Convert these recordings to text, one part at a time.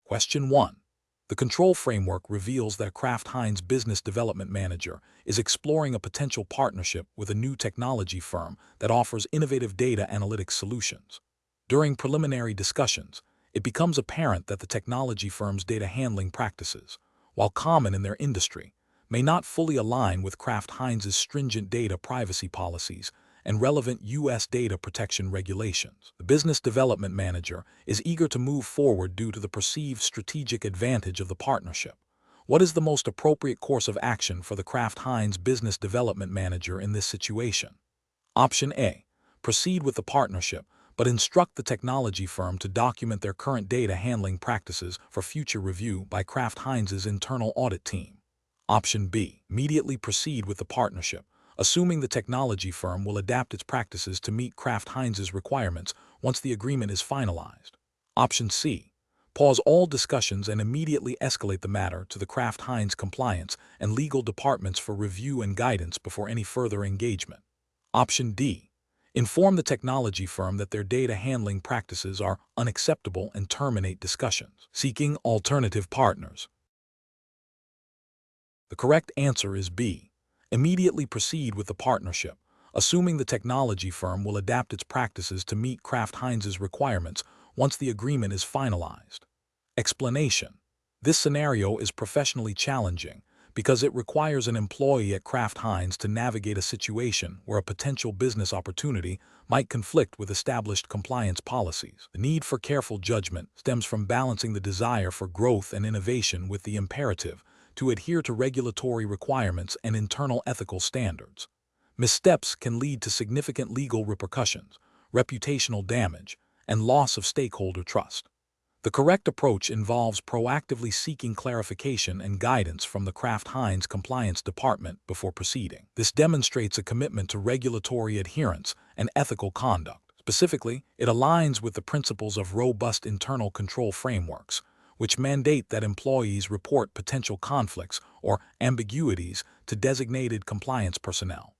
Question 1. The control framework reveals that Kraft Heinz business development manager is exploring a potential partnership with a new technology firm that offers innovative data analytics solutions. During preliminary discussions, it becomes apparent that the technology firm's data handling practices, while common in their industry, may not fully align with Kraft Heinz's stringent data privacy policies and relevant U.S. data protection regulations. The business development manager is eager to move forward due to the perceived strategic advantage of the partnership. What is the most appropriate course of action for the Kraft Heinz business development manager in this situation? Option A. Proceed with the partnership, but instruct the technology firm to document their current data handling practices for future review by Kraft Heinz's internal audit team. Option B. Immediately proceed with the partnership, assuming the technology firm will adapt its practices to meet Kraft Heinz's requirements once the agreement is finalized. Option C. Pause all discussions and immediately escalate the matter to the Kraft Heinz compliance and legal departments for review and guidance before any further engagement. Option D. Inform the technology firm that their data handling practices are unacceptable and terminate discussions. Seeking alternative partners. The correct answer is B. Immediately proceed with the partnership, assuming the technology firm will adapt its practices to meet Kraft Heinz's requirements once the agreement is finalized. Explanation. This scenario is professionally challenging because it requires an employee at Kraft Heinz to navigate a situation where a potential business opportunity might conflict with established compliance policies. The need for careful judgment stems from balancing the desire for growth and innovation with the imperative to adhere to regulatory requirements and internal ethical standards. Missteps can lead to significant legal repercussions, reputational damage, and loss of stakeholder trust. The correct approach involves proactively seeking clarification and guidance from the Kraft Heinz Compliance Department before proceeding. This demonstrates a commitment to regulatory adherence and ethical conduct. Specifically, it aligns with the principles of robust internal control frameworks, which mandate that employees report potential conflicts or ambiguities to designated compliance personnel.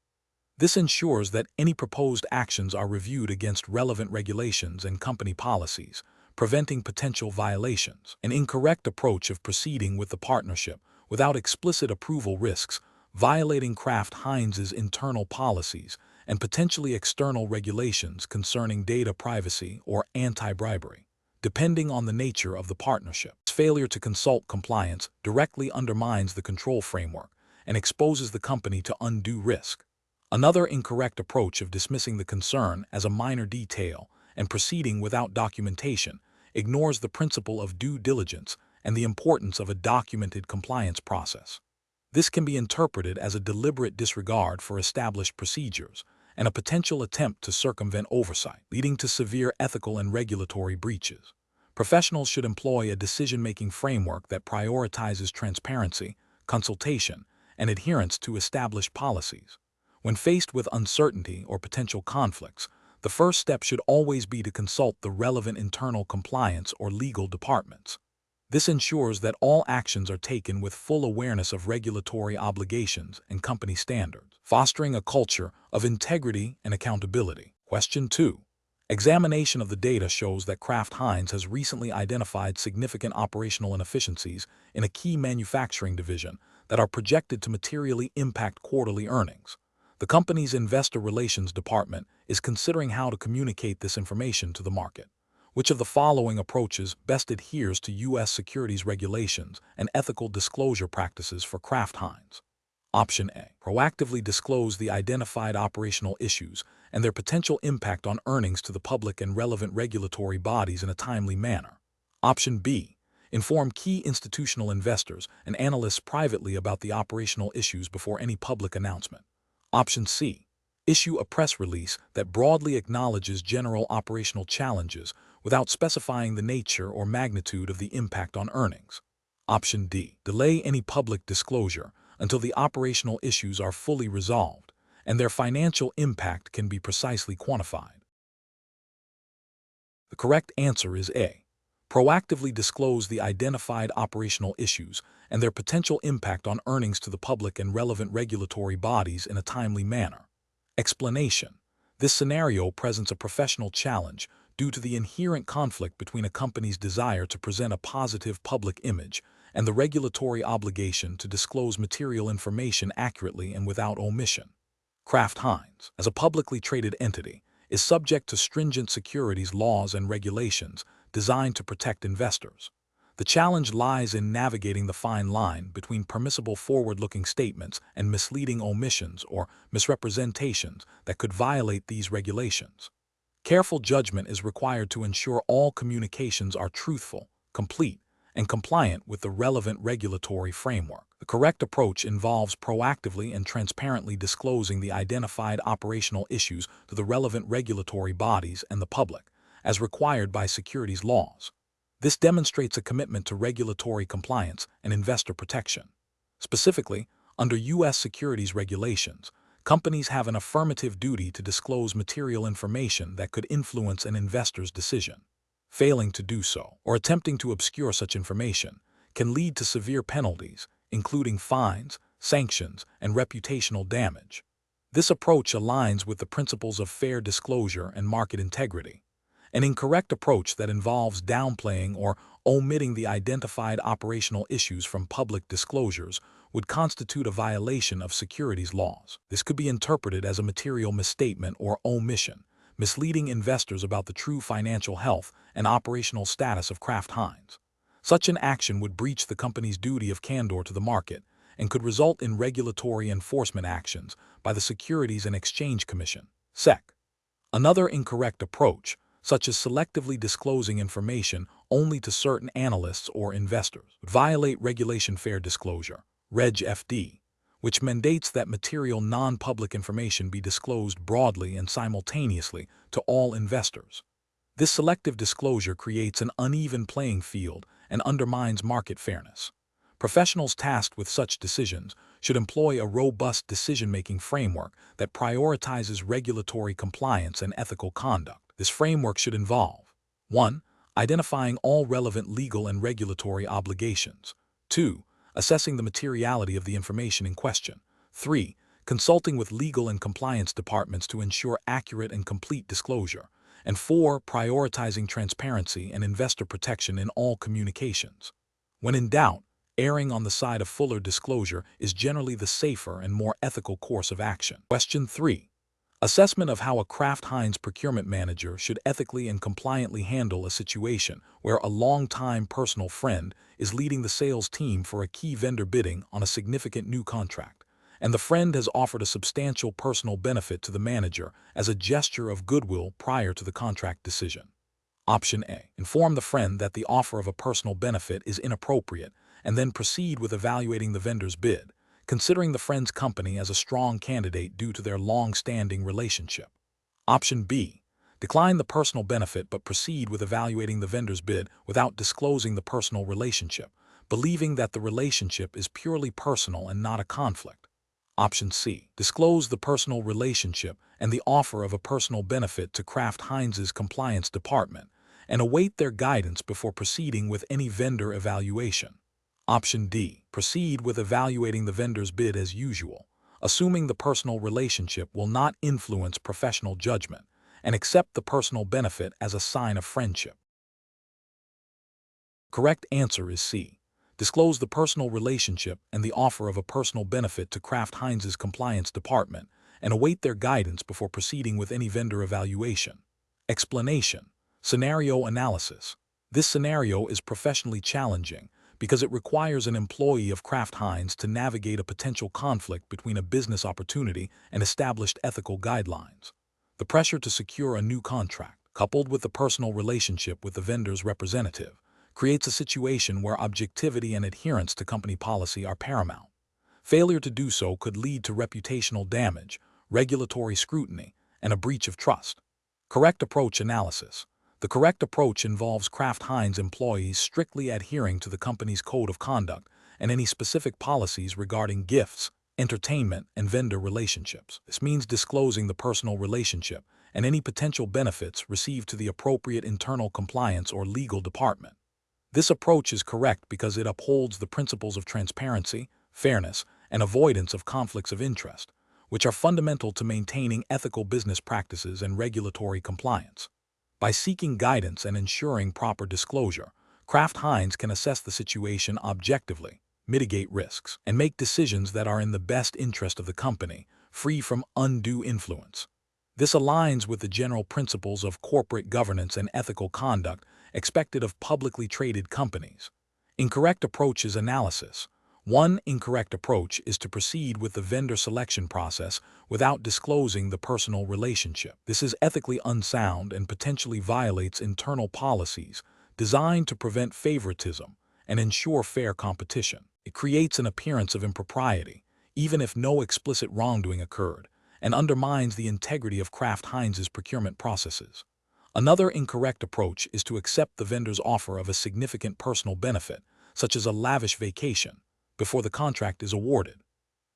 This ensures that any proposed actions are reviewed against relevant regulations and company policies, preventing potential violations. An incorrect approach of proceeding with the partnership without explicit approval risks violating Kraft Heinz's internal policies and potentially external regulations concerning data privacy or anti-bribery. Depending on the nature of the partnership, failure to consult compliance directly undermines the control framework and exposes the company to undue risk. Another incorrect approach of dismissing the concern as a minor detail and proceeding without documentation ignores the principle of due diligence and the importance of a documented compliance process. This can be interpreted as a deliberate disregard for established procedures and a potential attempt to circumvent oversight, leading to severe ethical and regulatory breaches. Professionals should employ a decision-making framework that prioritizes transparency, consultation, and adherence to established policies. When faced with uncertainty or potential conflicts, the first step should always be to consult the relevant internal compliance or legal departments. This ensures that all actions are taken with full awareness of regulatory obligations and company standards, fostering a culture of integrity and accountability. Question 2. Examination of the data shows that Kraft Heinz has recently identified significant operational inefficiencies in a key manufacturing division that are projected to materially impact quarterly earnings. The company's investor relations department is considering how to communicate this information to the market. Which of the following approaches best adheres to U.S. securities regulations and ethical disclosure practices for Kraft Heinz? Option A. Proactively disclose the identified operational issues and their potential impact on earnings to the public and relevant regulatory bodies in a timely manner. Option B. Inform key institutional investors and analysts privately about the operational issues before any public announcement. Option C. Issue a press release that broadly acknowledges general operational challenges without specifying the nature or magnitude of the impact on earnings. Option D. Delay any public disclosure until the operational issues are fully resolved and their financial impact can be precisely quantified. The correct answer is A. Proactively disclose the identified operational issues and their potential impact on earnings to the public and relevant regulatory bodies in a timely manner. Explanation. This scenario presents a professional challenge due to the inherent conflict between a company's desire to present a positive public image and the regulatory obligation to disclose material information accurately and without omission. Kraft Heinz, as a publicly traded entity, is subject to stringent securities laws and regulations designed to protect investors. The challenge lies in navigating the fine line between permissible forward-looking statements and misleading omissions or misrepresentations that could violate these regulations. Careful judgment is required to ensure all communications are truthful, complete, and compliant with the relevant regulatory framework. The correct approach involves proactively and transparently disclosing the identified operational issues to the relevant regulatory bodies and the public, as required by securities laws. This demonstrates a commitment to regulatory compliance and investor protection. Specifically, under U.S. securities regulations, companies have an affirmative duty to disclose material information that could influence an investor's decision. Failing to do so, or attempting to obscure such information, can lead to severe penalties, including fines, sanctions, and reputational damage. This approach aligns with the principles of fair disclosure and market integrity. An incorrect approach that involves downplaying or omitting the identified operational issues from public disclosures would constitute a violation of securities laws. This could be interpreted as a material misstatement or omission, misleading investors about the true financial health and operational status of Kraft Heinz. Such an action would breach the company's duty of candor to the market and could result in regulatory enforcement actions by the Securities and Exchange Commission, SEC. Another incorrect approach, such as selectively disclosing information only to certain analysts or investors, would violate Regulation Fair Disclosure, Reg FD, which mandates that material non-public information be disclosed broadly and simultaneously to all investors. This selective disclosure creates an uneven playing field and undermines market fairness. Professionals tasked with such decisions should employ a robust decision-making framework that prioritizes regulatory compliance and ethical conduct. This framework should involve 1. Identifying all relevant legal and regulatory obligations. 2. Assessing the materiality of the information in question. 3. Consulting with legal and compliance departments to ensure accurate and complete disclosure. And 4. Prioritizing transparency and investor protection in all communications. When in doubt, erring on the side of fuller disclosure is generally the safer and more ethical course of action. Question 3. Assessment of how a Kraft Heinz procurement manager should ethically and compliantly handle a situation where a long-time personal friend is leading the sales team for a key vendor bidding on a significant new contract, and the friend has offered a substantial personal benefit to the manager as a gesture of goodwill prior to the contract decision. Option A. Inform the friend that the offer of a personal benefit is inappropriate and then proceed with evaluating the vendor's bid, considering the friend's company as a strong candidate due to their long-standing relationship. Option B. Decline the personal benefit but proceed with evaluating the vendor's bid without disclosing the personal relationship, believing that the relationship is purely personal and not a conflict. Option C. Disclose the personal relationship and the offer of a personal benefit to Kraft Heinz's compliance department and await their guidance before proceeding with any vendor evaluation. Option D. Proceed with evaluating the vendor's bid as usual, assuming the personal relationship will not influence professional judgment, and accept the personal benefit as a sign of friendship. Correct answer is C. Disclose the personal relationship and the offer of a personal benefit to Kraft Heinz's compliance department and await their guidance before proceeding with any vendor evaluation. Explanation. Scenario analysis. This scenario is professionally challenging because it requires an employee of Kraft Heinz to navigate a potential conflict between a business opportunity and established ethical guidelines. The pressure to secure a new contract, coupled with the personal relationship with the vendor's representative, creates a situation where objectivity and adherence to company policy are paramount. Failure to do so could lead to reputational damage, regulatory scrutiny, and a breach of trust. Correct approach analysis. The correct approach involves Kraft Heinz employees strictly adhering to the company's code of conduct and any specific policies regarding gifts, entertainment, and vendor relationships. This means disclosing the personal relationship and any potential benefits received to the appropriate internal compliance or legal department. This approach is correct because it upholds the principles of transparency, fairness, and avoidance of conflicts of interest, which are fundamental to maintaining ethical business practices and regulatory compliance. By seeking guidance and ensuring proper disclosure, Kraft Heinz can assess the situation objectively, mitigate risks, and make decisions that are in the best interest of the company, free from undue influence. This aligns with the general principles of corporate governance and ethical conduct expected of publicly traded companies. Incorrect approaches analysis. One incorrect approach is to proceed with the vendor selection process without disclosing the personal relationship. This is ethically unsound and potentially violates internal policies designed to prevent favoritism and ensure fair competition. It creates an appearance of impropriety, even if no explicit wrongdoing occurred, and undermines the integrity of Kraft Heinz's procurement processes. Another incorrect approach is to accept the vendor's offer of a significant personal benefit, such as a lavish vacation, before the contract is awarded.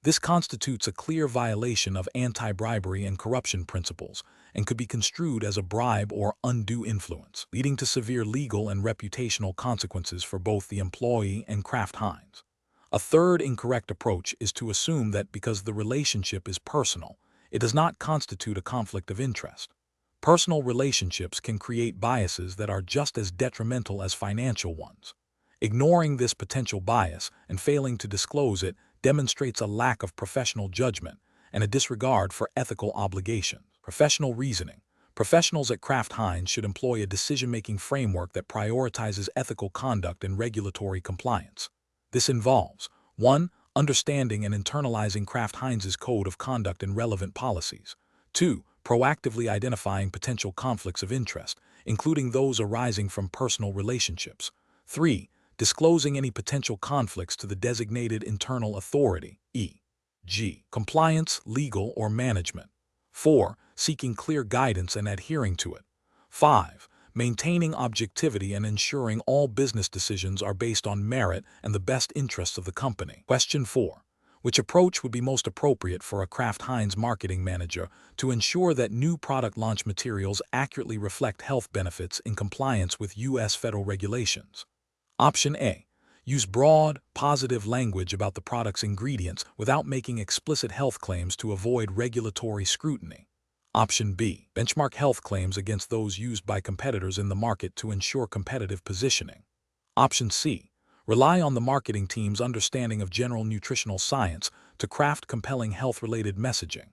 This constitutes a clear violation of anti-bribery and corruption principles and could be construed as a bribe or undue influence, leading to severe legal and reputational consequences for both the employee and Kraft Heinz. A third incorrect approach is to assume that because the relationship is personal, it does not constitute a conflict of interest. Personal relationships can create biases that are just as detrimental as financial ones. Ignoring this potential bias and failing to disclose it demonstrates a lack of professional judgment and a disregard for ethical obligations. Professional reasoning. Professionals at Kraft Heinz should employ a decision-making framework that prioritizes ethical conduct and regulatory compliance. This involves 1. Understanding and internalizing Kraft Heinz's code of conduct and relevant policies. 2. Proactively identifying potential conflicts of interest, including those arising from personal relationships. 3. Disclosing any potential conflicts to the designated internal authority, e.g., compliance, legal, or management. 4. Seeking clear guidance and adhering to it. 5. Maintaining objectivity and ensuring all business decisions are based on merit and the best interests of the company. Question 4. Which approach would be most appropriate for a Kraft Heinz marketing manager to ensure that new product launch materials accurately reflect health benefits in compliance with U.S. federal regulations? Option A. Use broad, positive language about the product's ingredients without making explicit health claims to avoid regulatory scrutiny. Option B. Benchmark health claims against those used by competitors in the market to ensure competitive positioning. Option C. Rely on the marketing team's understanding of general nutritional science to craft compelling health-related messaging.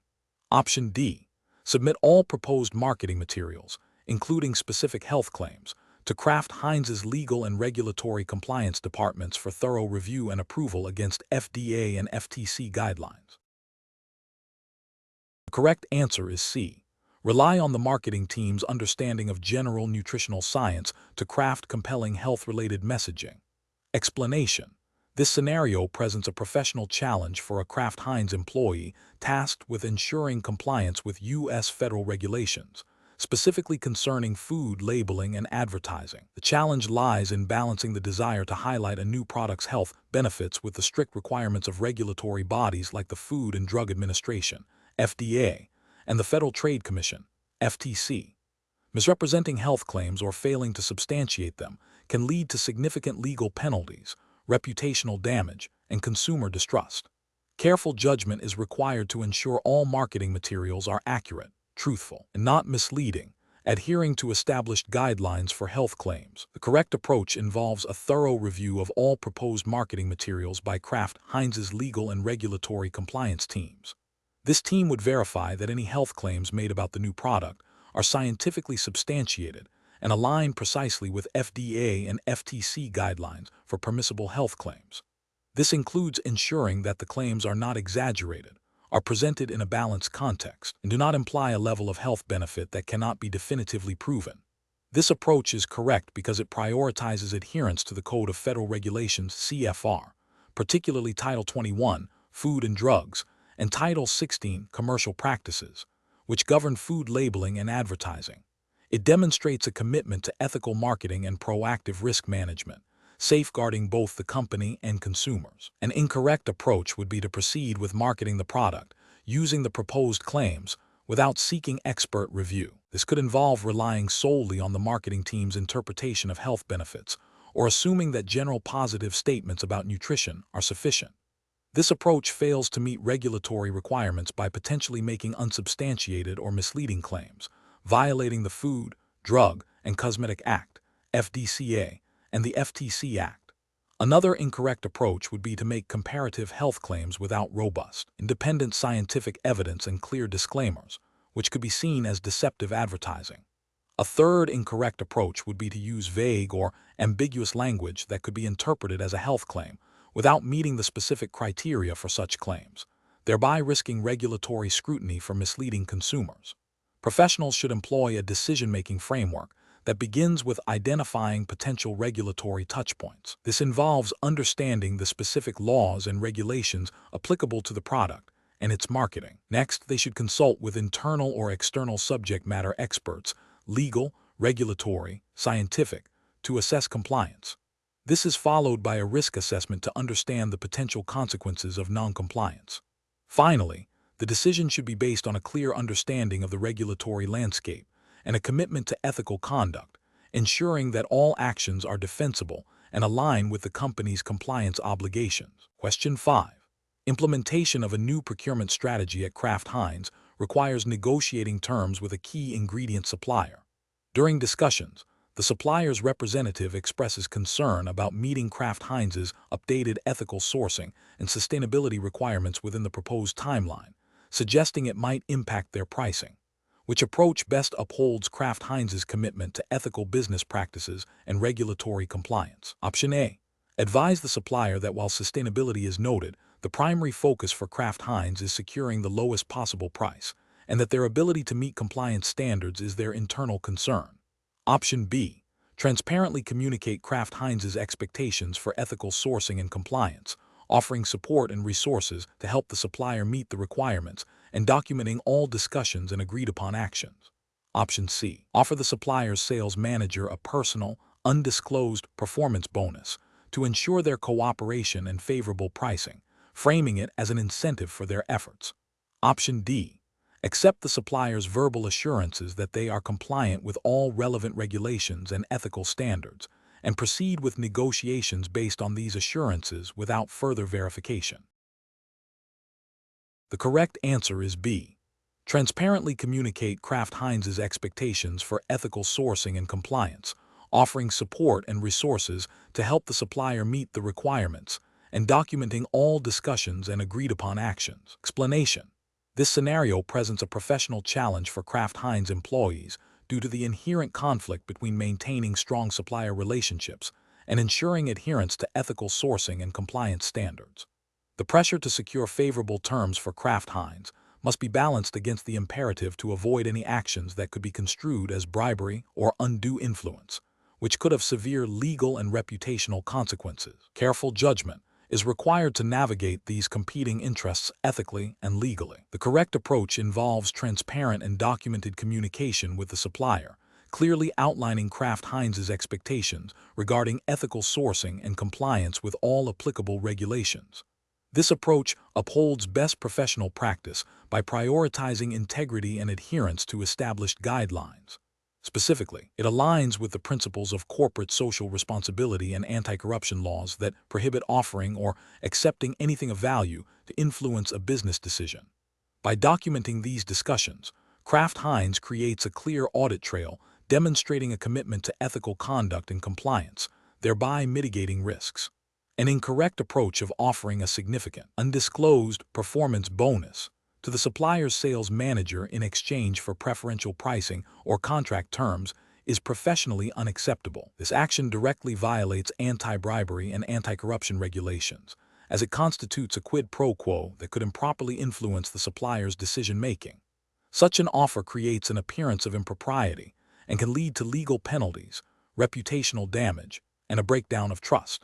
Option D. Submit all proposed marketing materials, including specific health claims, to Kraft Heinz's legal and regulatory compliance departments for thorough review and approval against FDA and FTC guidelines. The correct answer is C. Rely on the marketing team's understanding of general nutritional science to craft compelling health-related messaging. Explanation. This scenario presents a professional challenge for a Kraft Heinz employee tasked with ensuring compliance with U.S. federal regulations, specifically concerning food labeling and advertising. The challenge lies in balancing the desire to highlight a new product's health benefits with the strict requirements of regulatory bodies like the Food and Drug Administration, FDA, and the Federal Trade Commission, FTC. Misrepresenting health claims or failing to substantiate them can lead to significant legal penalties, reputational damage, and consumer distrust. Careful judgment is required to ensure all marketing materials are accurate, truthful, and not misleading, adhering to established guidelines for health claims. The correct approach involves a thorough review of all proposed marketing materials by Kraft Heinz's legal and regulatory compliance teams. This team would verify that any health claims made about the new product are scientifically substantiated and align precisely with FDA and FTC guidelines for permissible health claims. This includes ensuring that the claims are not exaggerated, are presented in a balanced context, and do not imply a level of health benefit that cannot be definitively proven. This approach is correct because it prioritizes adherence to the Code of Federal Regulations (CFR), particularly Title 21, Food and Drugs, and Title 16, Commercial Practices, which govern food labeling and advertising. It demonstrates a commitment to ethical marketing and proactive risk management, safeguarding both the company and consumers. An incorrect approach would be to proceed with marketing the product, using the proposed claims, without seeking expert review. This could involve relying solely on the marketing team's interpretation of health benefits, or assuming that general positive statements about nutrition are sufficient. This approach fails to meet regulatory requirements by potentially making unsubstantiated or misleading claims, violating the Food, Drug and Cosmetic Act, FDCA, and the FTC Act. Another incorrect approach would be to make comparative health claims without robust, independent scientific evidence and clear disclaimers, which could be seen as deceptive advertising. A third incorrect approach would be to use vague or ambiguous language that could be interpreted as a health claim without meeting the specific criteria for such claims, thereby risking regulatory scrutiny for misleading consumers. Professionals should employ a decision-making framework that begins with identifying potential regulatory touchpoints. This involves understanding the specific laws and regulations applicable to the product and its marketing. Next, they should consult with internal or external subject matter experts, legal, regulatory, scientific, to assess compliance. This is followed by a risk assessment to understand the potential consequences of noncompliance. Finally, the decision should be based on a clear understanding of the regulatory landscape and a commitment to ethical conduct, ensuring that all actions are defensible and align with the company's compliance obligations. Question 5. Implementation of a new procurement strategy at Kraft Heinz requires negotiating terms with a key ingredient supplier. During discussions, the supplier's representative expresses concern about meeting Kraft Heinz's updated ethical sourcing and sustainability requirements within the proposed timeline, suggesting it might impact their pricing. Which approach best upholds Kraft Heinz's commitment to ethical business practices and regulatory compliance? Option A. Advise the supplier that while sustainability is noted, the primary focus for Kraft Heinz is securing the lowest possible price, and that their ability to meet compliance standards is their internal concern. Option B. Transparently communicate Kraft Heinz's expectations for ethical sourcing and compliance, offering support and resources to help the supplier meet the requirements and documenting all discussions and agreed-upon actions. Option C. Offer the supplier's sales manager a personal, undisclosed performance bonus to ensure their cooperation and favorable pricing, framing it as an incentive for their efforts. Option D. Accept the supplier's verbal assurances that they are compliant with all relevant regulations and ethical standards, and proceed with negotiations based on these assurances without further verification. The correct answer is B. Transparently communicate Kraft Heinz's expectations for ethical sourcing and compliance, offering support and resources to help the supplier meet the requirements, and documenting all discussions and agreed-upon actions. Explanation. This scenario presents a professional challenge for Kraft Heinz employees due to the inherent conflict between maintaining strong supplier relationships and ensuring adherence to ethical sourcing and compliance standards. The pressure to secure favorable terms for Kraft Heinz must be balanced against the imperative to avoid any actions that could be construed as bribery or undue influence, which could have severe legal and reputational consequences. Careful judgment is required to navigate these competing interests ethically and legally. The correct approach involves transparent and documented communication with the supplier, clearly outlining Kraft Heinz's expectations regarding ethical sourcing and compliance with all applicable regulations. This approach upholds best professional practice by prioritizing integrity and adherence to established guidelines. Specifically, it aligns with the principles of corporate social responsibility and anti-corruption laws that prohibit offering or accepting anything of value to influence a business decision. By documenting these discussions, Kraft Heinz creates a clear audit trail demonstrating a commitment to ethical conduct and compliance, thereby mitigating risks. An incorrect approach of offering a significant, undisclosed performance bonus to the supplier's sales manager in exchange for preferential pricing or contract terms is professionally unacceptable. This action directly violates anti-bribery and anti-corruption regulations, as it constitutes a quid pro quo that could improperly influence the supplier's decision-making. Such an offer creates an appearance of impropriety and can lead to legal penalties, reputational damage, and a breakdown of trust.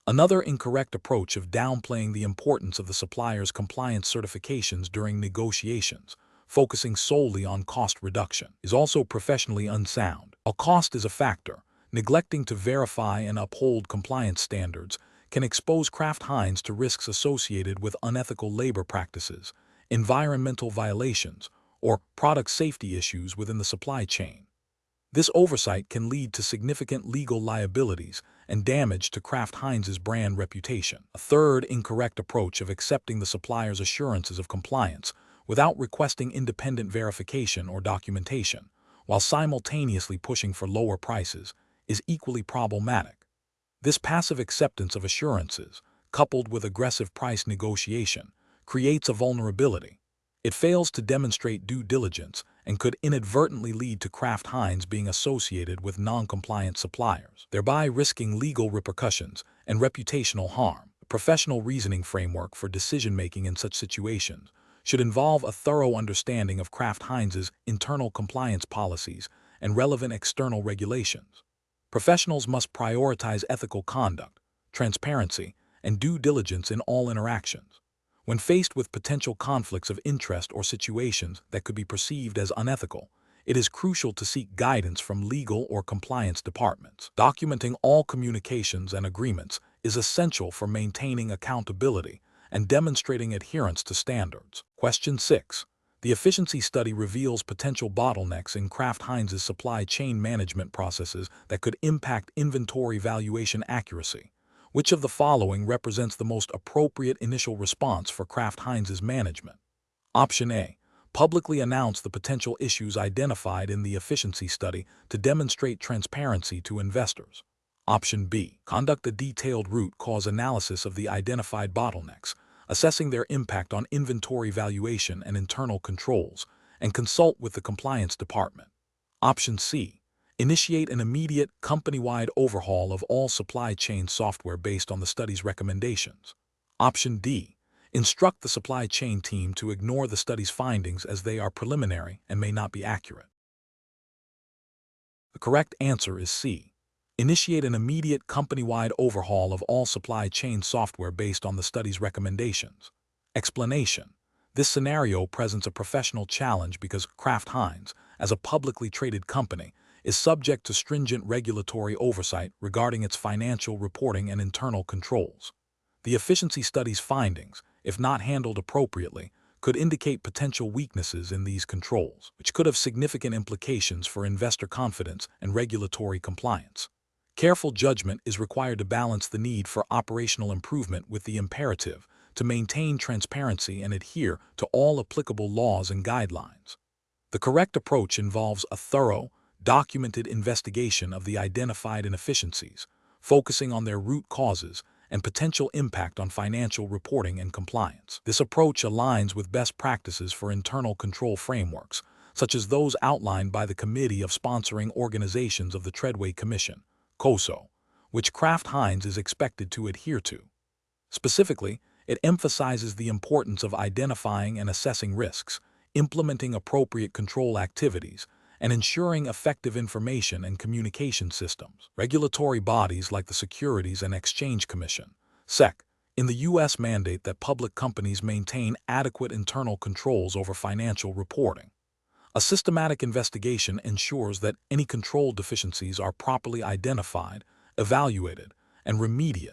Another incorrect approach of downplaying the importance of the supplier's compliance certifications during negotiations, focusing solely on cost reduction, is also professionally unsound. While cost is a factor, neglecting to verify and uphold compliance standards can expose Kraft Heinz to risks associated with unethical labor practices, environmental violations, or product safety issues within the supply chain. This oversight can lead to significant legal liabilities and damage to Kraft Heinz's brand reputation. A third incorrect approach of accepting the supplier's assurances of compliance without requesting independent verification or documentation, while simultaneously pushing for lower prices, is equally problematic. This passive acceptance of assurances, coupled with aggressive price negotiation, creates a vulnerability. It fails to demonstrate due diligence and could inadvertently lead to Kraft Heinz being associated with non-compliant suppliers, thereby risking legal repercussions and reputational harm. A professional reasoning framework for decision-making in such situations should involve a thorough understanding of Kraft Heinz's internal compliance policies and relevant external regulations. Professionals must prioritize ethical conduct, transparency, and due diligence in all interactions. When faced with potential conflicts of interest or situations that could be perceived as unethical, it is crucial to seek guidance from legal or compliance departments. Documenting all communications and agreements is essential for maintaining accountability and demonstrating adherence to standards. Question 6. The efficiency study reveals potential bottlenecks in Kraft Heinz's supply chain management processes that could impact inventory valuation accuracy. Which of the following represents the most appropriate initial response for Kraft Heinz's management? Option A. Publicly announce the potential issues identified in the efficiency study to demonstrate transparency to investors. Option B. Conduct a detailed root cause analysis of the identified bottlenecks, assessing their impact on inventory valuation and internal controls, and consult with the compliance department. Option C. Initiate an immediate company-wide overhaul of all supply chain software based on the study's recommendations. Option D. Instruct the supply chain team to ignore the study's findings as they are preliminary and may not be accurate. The correct answer is C. Initiate an immediate company-wide overhaul of all supply chain software based on the study's recommendations. Explanation. This scenario presents a professional challenge because Kraft Heinz, as a publicly traded company, is subject to stringent regulatory oversight regarding its financial reporting and internal controls. The efficiency study's findings, if not handled appropriately, could indicate potential weaknesses in these controls, which could have significant implications for investor confidence and regulatory compliance. Careful judgment is required to balance the need for operational improvement with the imperative to maintain transparency and adhere to all applicable laws and guidelines. The correct approach involves a thorough, documented investigation of the identified inefficiencies, focusing on their root causes and potential impact on financial reporting and compliance. This approach aligns with best practices for internal control frameworks, such as those outlined by the Committee of Sponsoring Organizations of the Treadway Commission, COSO, which Kraft Heinz is expected to adhere to. Specifically, it emphasizes the importance of identifying and assessing risks, implementing appropriate control activities, and ensuring effective information and communication systems. Regulatory bodies like the Securities and Exchange Commission, SEC, in the U.S. mandate that public companies maintain adequate internal controls over financial reporting. A systematic investigation ensures that any control deficiencies are properly identified, evaluated, and remediated,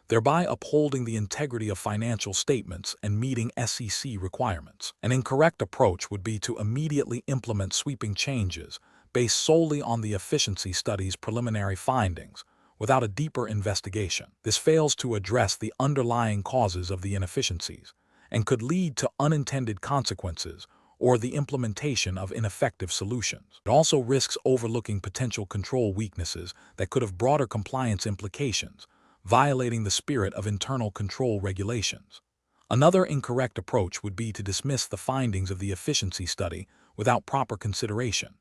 thereby upholding the integrity of financial statements and meeting SEC requirements. An incorrect approach would be to immediately implement sweeping changes based solely on the efficiency study's preliminary findings, without a deeper investigation. This fails to address the underlying causes of the inefficiencies and could lead to unintended consequences or the implementation of ineffective solutions. It also risks overlooking potential control weaknesses that could have broader compliance implications, violating the spirit of internal control regulations. Another incorrect approach would be to dismiss the findings of the efficiency study without proper consideration.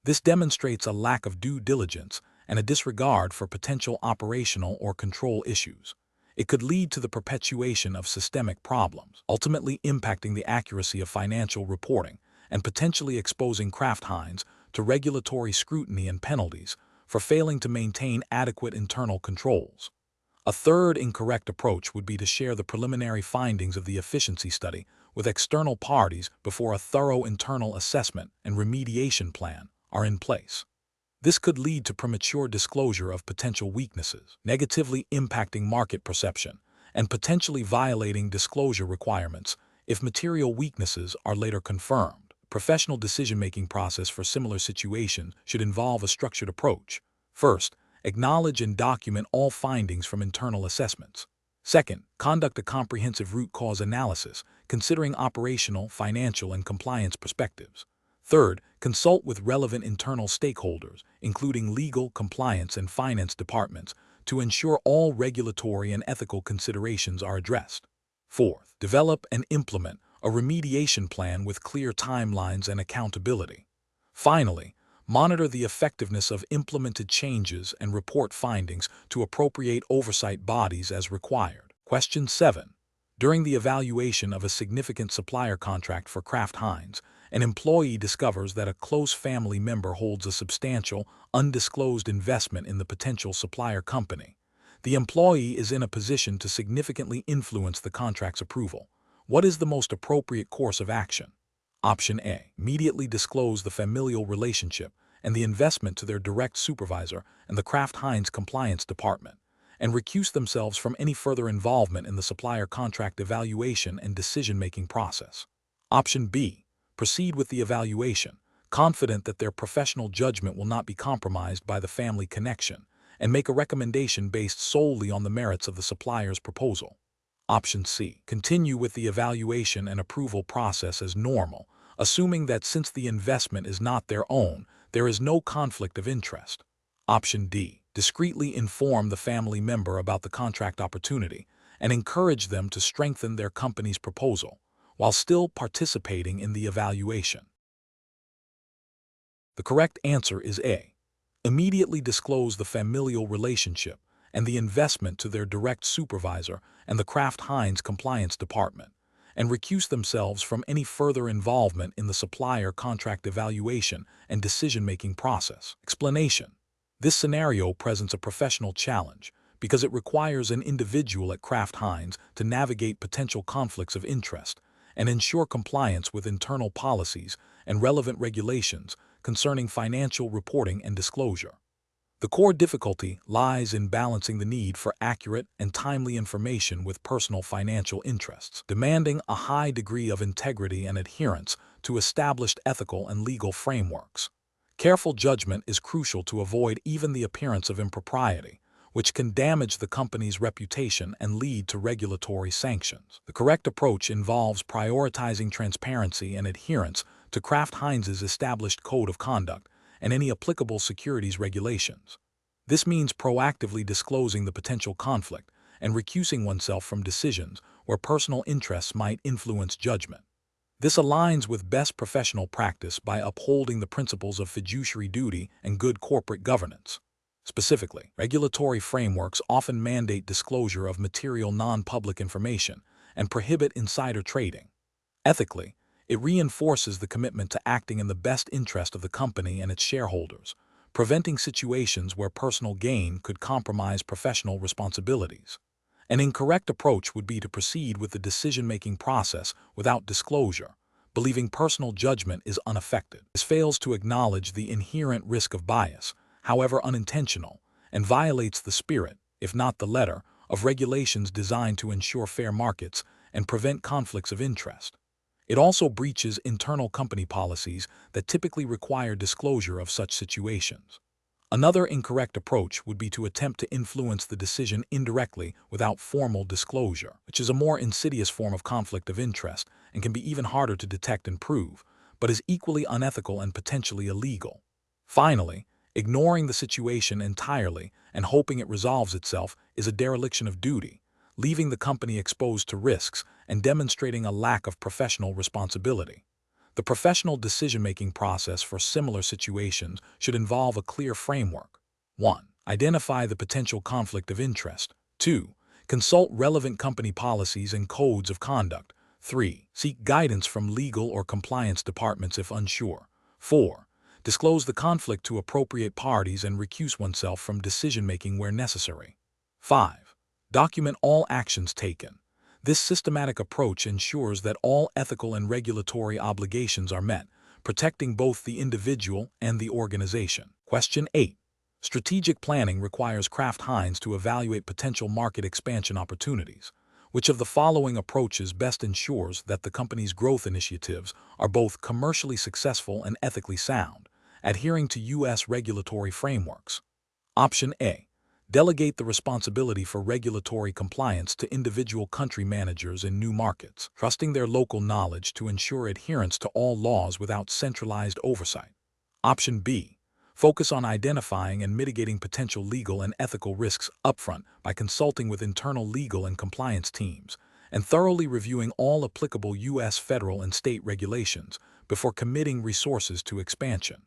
This demonstrates a lack of due diligence and a disregard for potential operational or control issues. It could lead to the perpetuation of systemic problems, ultimately impacting the accuracy of financial reporting and potentially exposing Kraft Heinz to regulatory scrutiny and penalties for failing to maintain adequate internal controls. A third incorrect approach would be to share the preliminary findings of the efficiency study with external parties before a thorough internal assessment and remediation plan are in place. This could lead to premature disclosure of potential weaknesses, negatively impacting market perception, and potentially violating disclosure requirements if material weaknesses are later confirmed. Professional decision-making process for similar situations should involve a structured approach. First, acknowledge and document all findings from internal assessments. Second, conduct a comprehensive root cause analysis, considering operational, financial, and compliance perspectives. Third, consult with relevant internal stakeholders, including legal, compliance, and finance departments, to ensure all regulatory and ethical considerations are addressed. Fourth, develop and implement a remediation plan with clear timelines and accountability. Finally, monitor the effectiveness of implemented changes and report findings to appropriate oversight bodies as required. Question 7. During the evaluation of a significant supplier contract for Kraft Heinz, an employee discovers that a close family member holds a substantial, undisclosed investment in the potential supplier company. The employee is in a position to significantly influence the contract's approval. What is the most appropriate course of action? Option A. Immediately disclose the familial relationship and the investment to their direct supervisor and the Kraft Heinz compliance department, and recuse themselves from any further involvement in the supplier contract evaluation and decision-making process. Option B. Proceed with the evaluation, confident that their professional judgment will not be compromised by the family connection, and make a recommendation based solely on the merits of the supplier's proposal. Option C. Continue with the evaluation and approval process as normal, assuming that since the investment is not their own, there is no conflict of interest. Option D. Discreetly inform the family member about the contract opportunity and encourage them to strengthen their company's proposal, while still participating in the evaluation. The correct answer is A. Immediately disclose the familial relationship and the investment to their direct supervisor and the Kraft Heinz compliance department, and recuse themselves from any further involvement in the supplier contract evaluation and decision-making process. Explanation. This scenario presents a professional challenge because it requires an individual at Kraft Heinz to navigate potential conflicts of interest and ensure compliance with internal policies and relevant regulations concerning financial reporting and disclosure. The core difficulty lies in balancing the need for accurate and timely information with personal financial interests, demanding a high degree of integrity and adherence to established ethical and legal frameworks. Careful judgment is crucial to avoid even the appearance of impropriety, which can damage the company's reputation and lead to regulatory sanctions. The correct approach involves prioritizing transparency and adherence to Kraft Heinz's established code of conduct and any applicable securities regulations. This means proactively disclosing the potential conflict and recusing oneself from decisions where personal interests might influence judgment. This aligns with best professional practice by upholding the principles of fiduciary duty and good corporate governance. Specifically, regulatory frameworks often mandate disclosure of material non-public information and prohibit insider trading. Ethically, it reinforces the commitment to acting in the best interest of the company and its shareholders, preventing situations where personal gain could compromise professional responsibilities. An incorrect approach would be to proceed with the decision-making process without disclosure, believing personal judgment is unaffected. This fails to acknowledge the inherent risk of bias, however unintentional, and violates the spirit, if not the letter, of regulations designed to ensure fair markets and prevent conflicts of interest. It also breaches internal company policies that typically require disclosure of such situations. Another incorrect approach would be to attempt to influence the decision indirectly without formal disclosure, which is a more insidious form of conflict of interest and can be even harder to detect and prove, but is equally unethical and potentially illegal. Finally, ignoring the situation entirely and hoping it resolves itself is a dereliction of duty, leaving the company exposed to risks and demonstrating a lack of professional responsibility. The professional decision-making process for similar situations should involve a clear framework. 1. Identify the potential conflict of interest. 2. Consult relevant company policies and codes of conduct. 3. Seek guidance from legal or compliance departments if unsure. 4. Disclose the conflict to appropriate parties and recuse oneself from decision-making where necessary. 5. Document all actions taken. This systematic approach ensures that all ethical and regulatory obligations are met, protecting both the individual and the organization. Question 8. Strategic planning requires Kraft Heinz to evaluate potential market expansion opportunities. Which of the following approaches best ensures that the company's growth initiatives are both commercially successful and ethically sound, adhering to U.S. regulatory frameworks? Option A. Delegate the responsibility for regulatory compliance to individual country managers in new markets, trusting their local knowledge to ensure adherence to all laws without centralized oversight. Option B. Focus on identifying and mitigating potential legal and ethical risks upfront by consulting with internal legal and compliance teams and thoroughly reviewing all applicable U.S. federal and state regulations before committing resources to expansion.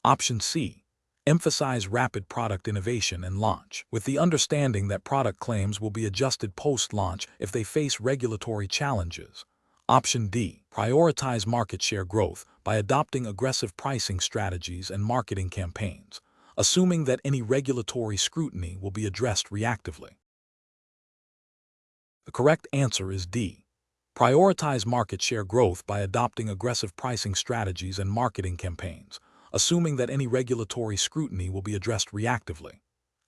Option C. Emphasize rapid product innovation and launch, with the understanding that product claims will be adjusted post-launch if they face regulatory challenges. Option D. Prioritize market share growth by adopting aggressive pricing strategies and marketing campaigns, assuming that any regulatory scrutiny will be addressed reactively. The correct answer is D. Prioritize market share growth by adopting aggressive pricing strategies and marketing campaigns, assuming that any regulatory scrutiny will be addressed reactively.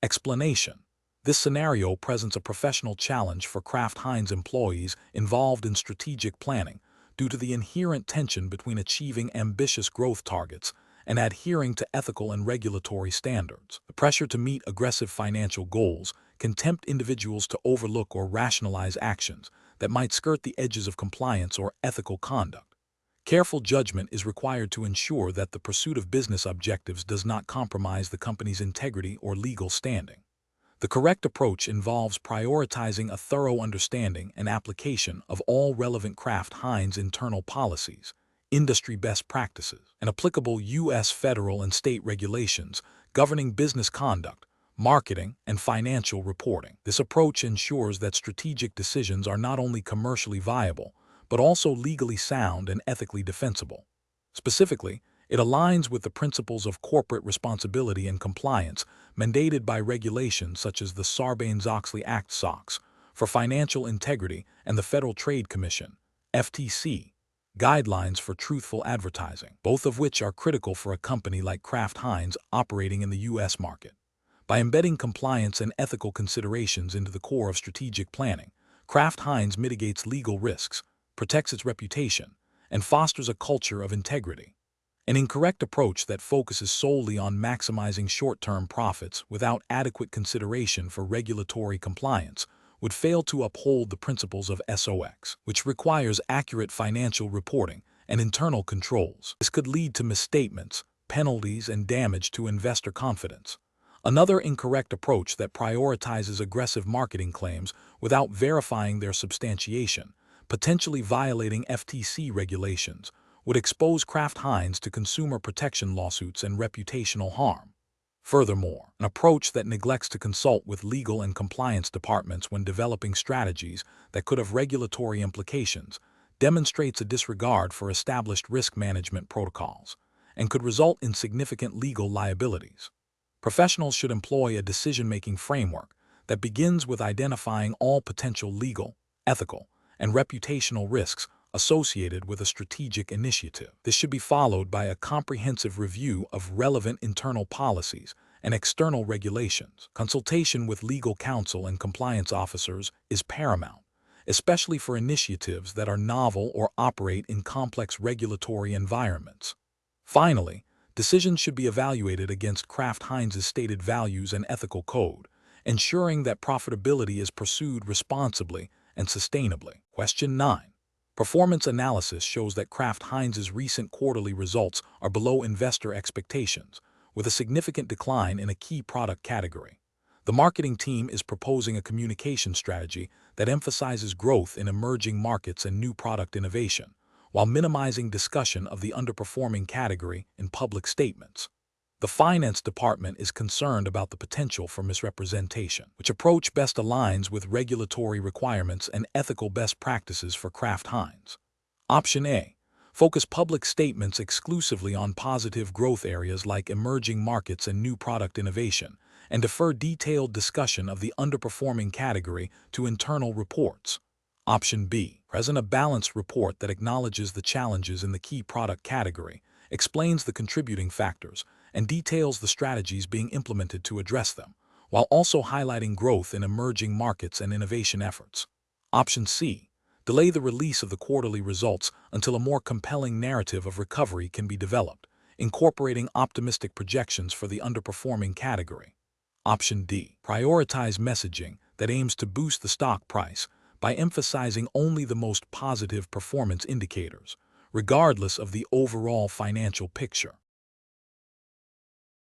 Explanation. This scenario presents a professional challenge for Kraft Heinz employees involved in strategic planning due to the inherent tension between achieving ambitious growth targets and adhering to ethical and regulatory standards. The pressure to meet aggressive financial goals can tempt individuals to overlook or rationalize actions that might skirt the edges of compliance or ethical conduct. Careful judgment is required to ensure that the pursuit of business objectives does not compromise the company's integrity or legal standing. The correct approach involves prioritizing a thorough understanding and application of all relevant Kraft Heinz internal policies, industry best practices, and applicable U.S. federal and state regulations governing business conduct, marketing, and financial reporting. This approach ensures that strategic decisions are not only commercially viable, but also legally sound and ethically defensible. Specifically, it aligns with the principles of corporate responsibility and compliance mandated by regulations such as the Sarbanes-Oxley Act (SOX) for financial integrity and the Federal Trade Commission (FTC) guidelines for truthful advertising, both of which are critical for a company like Kraft Heinz operating in the U.S. market. By embedding compliance and ethical considerations into the core of strategic planning, Kraft Heinz mitigates legal risks, protects its reputation, and fosters a culture of integrity. An incorrect approach that focuses solely on maximizing short-term profits without adequate consideration for regulatory compliance would fail to uphold the principles of SOX, which requires accurate financial reporting and internal controls. This could lead to misstatements, penalties, and damage to investor confidence. Another incorrect approach that prioritizes aggressive marketing claims without verifying their substantiation, potentially violating FTC regulations, would expose Kraft Heinz to consumer protection lawsuits and reputational harm. Furthermore, an approach that neglects to consult with legal and compliance departments when developing strategies that could have regulatory implications demonstrates a disregard for established risk management protocols and could result in significant legal liabilities. Professionals should employ a decision-making framework that begins with identifying all potential legal, ethical, and reputational risks associated with a strategic initiative. This should be followed by a comprehensive review of relevant internal policies and external regulations. Consultation with legal counsel and compliance officers is paramount, especially for initiatives that are novel or operate in complex regulatory environments. Finally, decisions should be evaluated against Kraft Heinz's stated values and ethical code, ensuring that profitability is pursued responsibly and sustainably. Question 9. Performance analysis shows that Kraft Heinz's recent quarterly results are below investor expectations, with a significant decline in a key product category. The marketing team is proposing a communication strategy that emphasizes growth in emerging markets and new product innovation, while minimizing discussion of the underperforming category in public statements. The finance department is concerned about the potential for misrepresentation. Which approach best aligns with regulatory requirements and ethical best practices for Kraft Heinz? Option A. Focus public statements exclusively on positive growth areas like emerging markets and new product innovation, and defer detailed discussion of the underperforming category to internal reports. Option B. Present a balanced report that acknowledges the challenges in the key product category, explains the contributing factors, and details the strategies being implemented to address them, while also highlighting growth in emerging markets and innovation efforts. Option C. Delay the release of the quarterly results until a more compelling narrative of recovery can be developed, incorporating optimistic projections for the underperforming category. Option D. Prioritize messaging that aims to boost the stock price by emphasizing only the most positive performance indicators, regardless of the overall financial picture.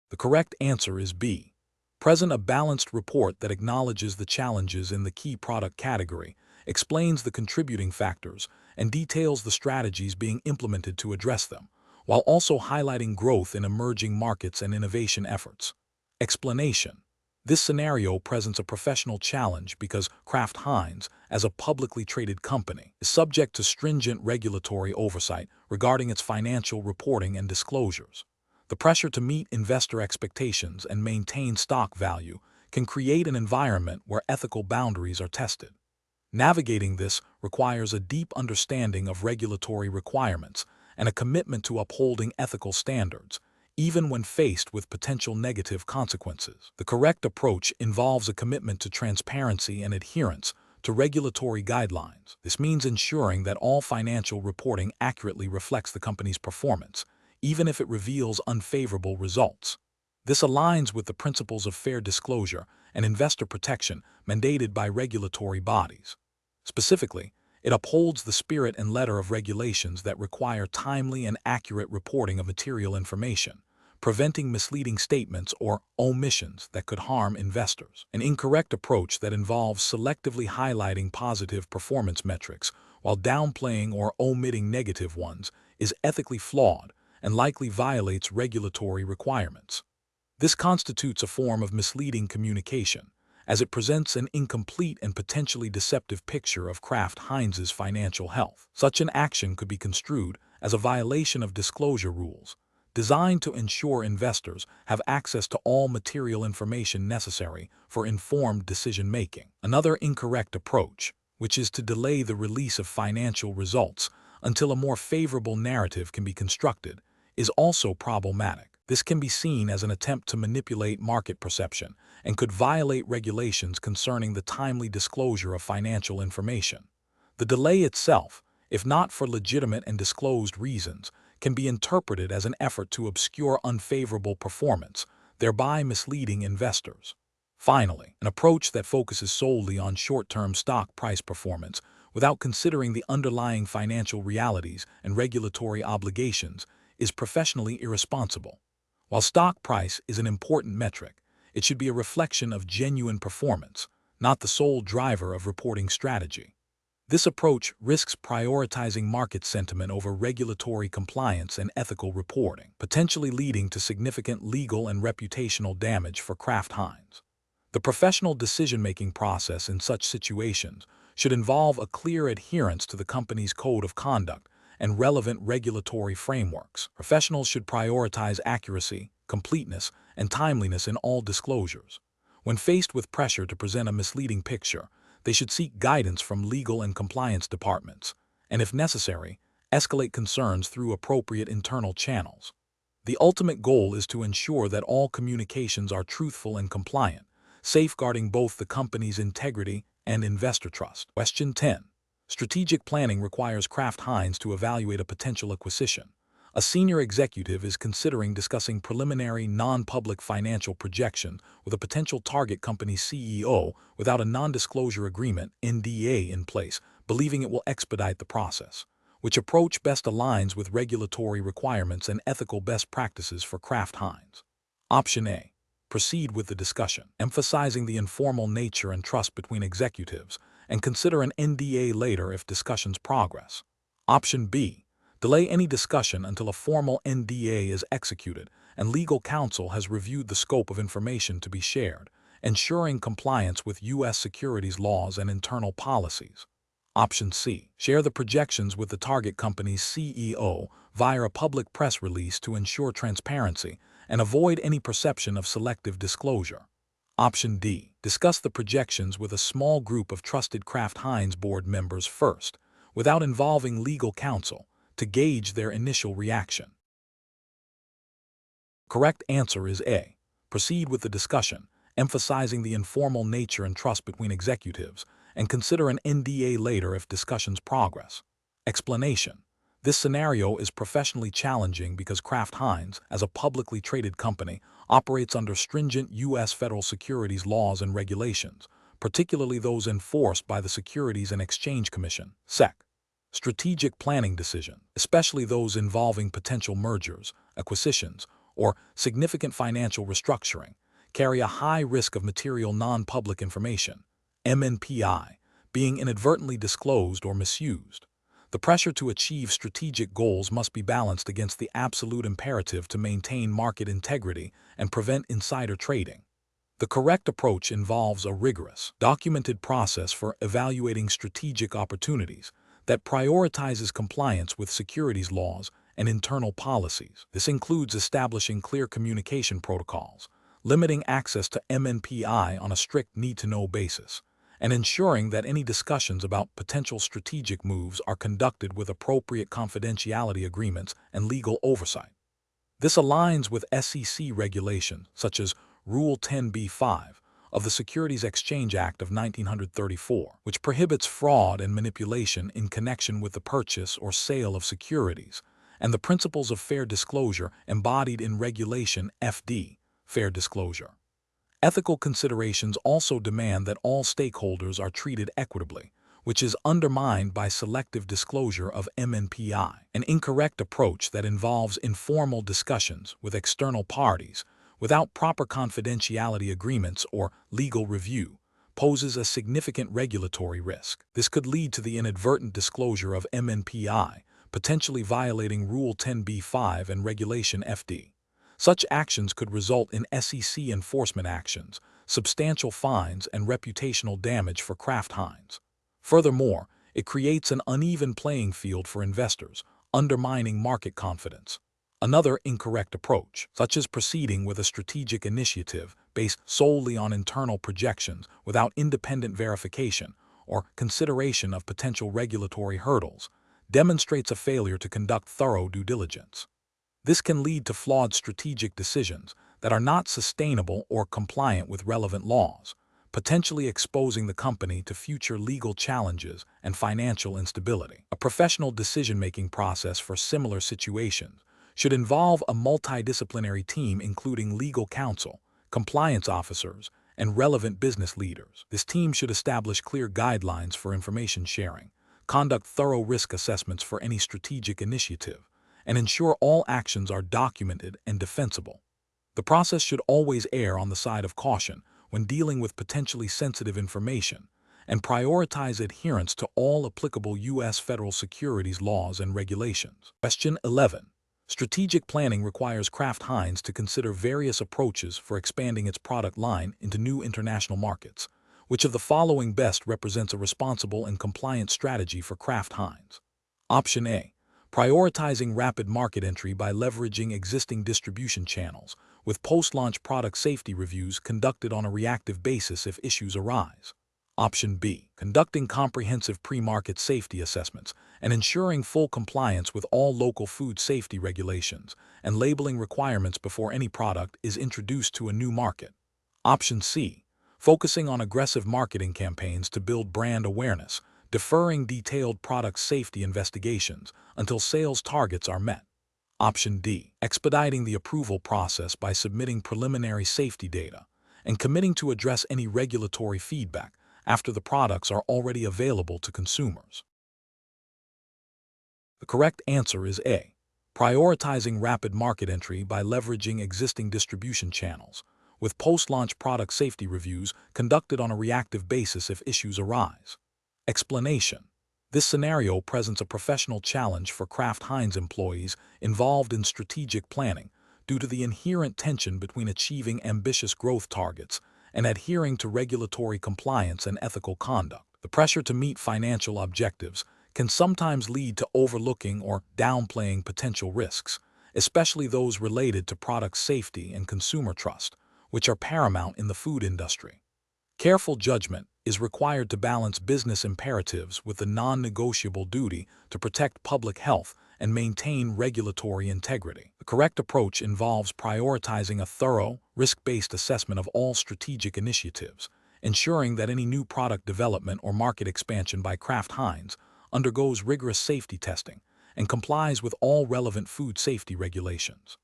The correct answer is B. Present a balanced report that acknowledges the challenges in the key product category, explains the contributing factors, and details the strategies being implemented to address them, while also highlighting growth in emerging markets and innovation efforts. Explanation. This scenario presents a professional challenge because Kraft Heinz, as a publicly traded company, is subject to stringent regulatory oversight regarding its financial reporting and disclosures. The pressure to meet investor expectations and maintain stock value can create an environment where ethical boundaries are tested. Navigating this requires a deep understanding of regulatory requirements and a commitment to upholding ethical standards, even when faced with potential negative consequences. The correct approach involves a commitment to transparency and adherence to regulatory guidelines. This means ensuring that all financial reporting accurately reflects the company's performance, even if it reveals unfavorable results. This aligns with the principles of fair disclosure and investor protection mandated by regulatory bodies. Specifically, it upholds the spirit and letter of regulations that require timely and accurate reporting of material information, preventing misleading statements or omissions that could harm investors. An incorrect approach that involves selectively highlighting positive performance metrics while downplaying or omitting negative ones is ethically flawed and likely violates regulatory requirements. This constitutes a form of misleading communication, as it presents an incomplete and potentially deceptive picture of Kraft Heinz's financial health. Such an action could be construed as a violation of disclosure rules, designed to ensure investors have access to all material information necessary for informed decision-making. Another incorrect approach, which is to delay the release of financial results until a more favorable narrative can be constructed, is also problematic. This can be seen as an attempt to manipulate market perception and could violate regulations concerning the timely disclosure of financial information. The delay itself, if not for legitimate and disclosed reasons, can be interpreted as an effort to obscure unfavorable performance, thereby misleading investors. Finally, an approach that focuses solely on short-term stock price performance without considering the underlying financial realities and regulatory obligations is professionally irresponsible. While stock price is an important metric, it should be a reflection of genuine performance, not the sole driver of reporting strategy. This approach risks prioritizing market sentiment over regulatory compliance and ethical reporting, potentially leading to significant legal and reputational damage for Kraft Heinz. The professional decision-making process in such situations should involve a clear adherence to the company's code of conduct and relevant regulatory frameworks. Professionals should prioritize accuracy, completeness, and timeliness in all disclosures. When faced with pressure to present a misleading picture, they should seek guidance from legal and compliance departments, and if necessary, escalate concerns through appropriate internal channels. The ultimate goal is to ensure that all communications are truthful and compliant, safeguarding both the company's integrity and investor trust. Question 10. Strategic planning requires Kraft Heinz to evaluate a potential acquisition. A senior executive is considering discussing preliminary non-public financial projection with a potential target company's CEO without a non-disclosure agreement (NDA) in place, believing it will expedite the process. Which approach best aligns with regulatory requirements and ethical best practices for Kraft Heinz? Option A. Proceed with the discussion, emphasizing the informal nature and trust between executives, and consider an NDA later if discussions progress. Option B. Delay any discussion until a formal NDA is executed and legal counsel has reviewed the scope of information to be shared, ensuring compliance with U.S. securities laws and internal policies. Option C. Share the projections with the target company's CEO via a public press release to ensure transparency and avoid any perception of selective disclosure. Option D. Discuss the projections with a small group of trusted Kraft Heinz board members first, without involving legal counsel, to gauge their initial reaction. Correct answer is A. Proceed with the discussion, emphasizing the informal nature and trust between executives, and consider an NDA later if discussions progress. Explanation. This scenario is professionally challenging because Kraft Heinz, as a publicly traded company, operates under stringent U.S. federal securities laws and regulations, particularly those enforced by the Securities and Exchange Commission, SEC. Strategic planning decisions, especially those involving potential mergers, acquisitions, or significant financial restructuring, carry a high risk of material non-public information, MNPI, being inadvertently disclosed or misused. The pressure to achieve strategic goals must be balanced against the absolute imperative to maintain market integrity and prevent insider trading. The correct approach involves a rigorous, documented process for evaluating strategic opportunities that prioritizes compliance with securities laws and internal policies. This includes establishing clear communication protocols, limiting access to MNPI on a strict need-to-know basis, and ensuring that any discussions about potential strategic moves are conducted with appropriate confidentiality agreements and legal oversight. This aligns with SEC regulations such as Rule 10b-5 of the Securities Exchange Act of 1934, which prohibits fraud and manipulation in connection with the purchase or sale of securities, and the principles of fair disclosure embodied in Regulation FD, fair disclosure. Ethical considerations also demand that all stakeholders are treated equitably, which is undermined by selective disclosure of MNPI, an incorrect approach that involves informal discussions with external parties without proper confidentiality agreements or legal review, poses a significant regulatory risk. This could lead to the inadvertent disclosure of MNPI, potentially violating Rule 10b-5 and Regulation FD. Such actions could result in SEC enforcement actions, substantial fines, and reputational damage for Kraft Heinz. Furthermore, it creates an uneven playing field for investors, undermining market confidence. Another incorrect approach, such as proceeding with a strategic initiative based solely on internal projections without independent verification or consideration of potential regulatory hurdles, demonstrates a failure to conduct thorough due diligence. This can lead to flawed strategic decisions that are not sustainable or compliant with relevant laws, potentially exposing the company to future legal challenges and financial instability. A professional decision-making process for similar situations should involve a multidisciplinary team including legal counsel, compliance officers, and relevant business leaders. This team should establish clear guidelines for information sharing, conduct thorough risk assessments for any strategic initiative, and ensure all actions are documented and defensible. The process should always err on the side of caution when dealing with potentially sensitive information and prioritize adherence to all applicable U.S. federal securities laws and regulations. Question 11. Strategic planning requires Kraft Heinz to consider various approaches for expanding its product line into new international markets. Which of the following best represents a responsible and compliant strategy for Kraft Heinz? Option A. Prioritizing rapid market entry by leveraging existing distribution channels, with post-launch product safety reviews conducted on a reactive basis if issues arise. Option B. Conducting comprehensive pre-market safety assessments and ensuring full compliance with all local food safety regulations and labeling requirements before any product is introduced to a new market. Option C. Focusing on aggressive marketing campaigns to build brand awareness, deferring detailed product safety investigations until sales targets are met. Option D. Expediting the approval process by submitting preliminary safety data and committing to address any regulatory feedback after the products are already available to consumers. The correct answer is A. Prioritizing rapid market entry by leveraging existing distribution channels, with post-launch product safety reviews conducted on a reactive basis if issues arise. Explanation. This scenario presents a professional challenge for Kraft Heinz employees involved in strategic planning due to the inherent tension between achieving ambitious growth targets and adhering to regulatory compliance and ethical conduct. The pressure to meet financial objectives can sometimes lead to overlooking or downplaying potential risks, especially those related to product safety and consumer trust, which are paramount in the food industry. Careful judgment is required to balance business imperatives with the non-negotiable duty to protect public health and maintain regulatory integrity. The correct approach involves prioritizing a thorough, risk-based assessment of all strategic initiatives, ensuring that any new product development or market expansion by Kraft Heinz undergoes rigorous safety testing and complies with all relevant food safety regulations.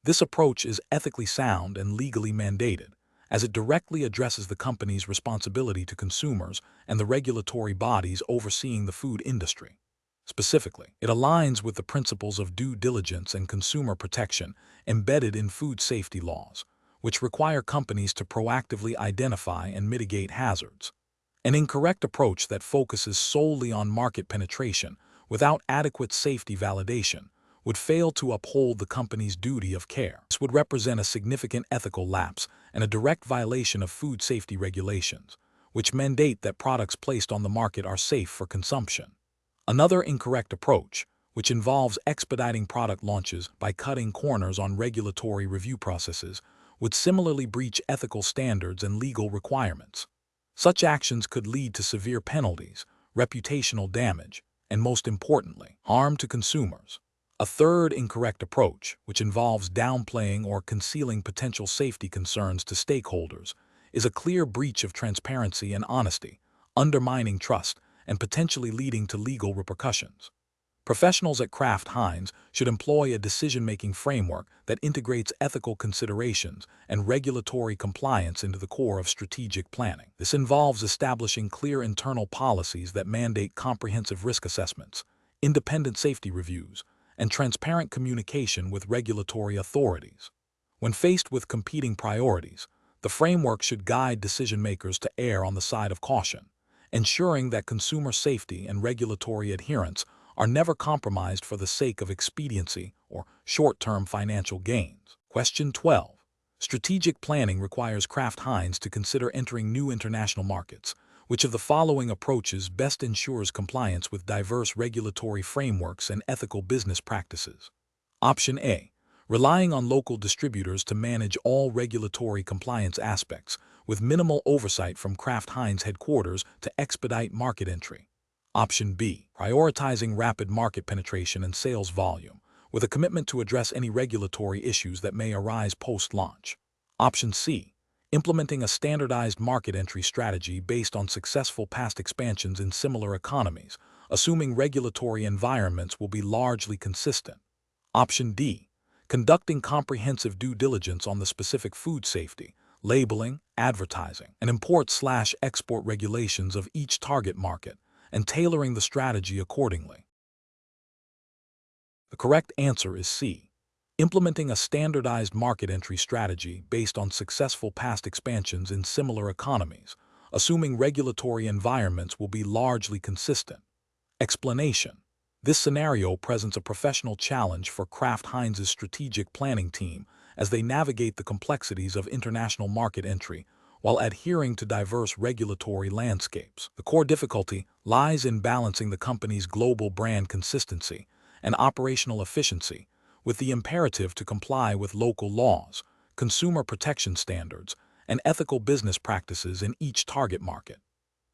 This approach is ethically sound and legally mandated, as it directly addresses the company's responsibility to consumers and the regulatory bodies overseeing the food industry. Specifically, it aligns with the principles of due diligence and consumer protection embedded in food safety laws, which require companies to proactively identify and mitigate hazards. An incorrect approach that focuses solely on market penetration without adequate safety validation would fail to uphold the company's duty of care. This would represent a significant ethical lapse and a direct violation of food safety regulations, which mandate that products placed on the market are safe for consumption. Another incorrect approach, which involves expediting product launches by cutting corners on regulatory review processes, would similarly breach ethical standards and legal requirements. Such actions could lead to severe penalties, reputational damage, and most importantly, harm to consumers. A third incorrect approach, which involves downplaying or concealing potential safety concerns to stakeholders, is a clear breach of transparency and honesty, undermining trust and potentially leading to legal repercussions. Professionals at Kraft Heinz should employ a decision-making framework that integrates ethical considerations and regulatory compliance into the core of strategic planning. This involves establishing clear internal policies that mandate comprehensive risk assessments, independent safety reviews, and transparent communication with regulatory authorities. When faced with competing priorities, the framework should guide decision-makers to err on the side of caution, ensuring that consumer safety and regulatory adherence are never compromised for the sake of expediency or short-term financial gains. Question 12. Strategic planning requires Kraft Heinz to consider entering new international markets. Which of the following approaches best ensures compliance with diverse regulatory frameworks and ethical business practices? Option A. Relying on local distributors to manage all regulatory compliance aspects, with minimal oversight from Kraft Heinz headquarters to expedite market entry. Option B. Prioritizing rapid market penetration and sales volume, with a commitment to address any regulatory issues that may arise post-launch. Option C. Implementing a standardized market entry strategy based on successful past expansions in similar economies, assuming regulatory environments will be largely consistent. Option D. Conducting comprehensive due diligence on the specific food safety, labeling, advertising, and import/export regulations of each target market, and tailoring the strategy accordingly. The correct answer is C. Implementing a standardized market entry strategy based on successful past expansions in similar economies, assuming regulatory environments will be largely consistent. Explanation. This scenario presents a professional challenge for Kraft Heinz's strategic planning team as they navigate the complexities of international market entry while adhering to diverse regulatory landscapes. The core difficulty lies in balancing the company's global brand consistency and operational efficiency with the imperative to comply with local laws, consumer protection standards, and ethical business practices in each target market.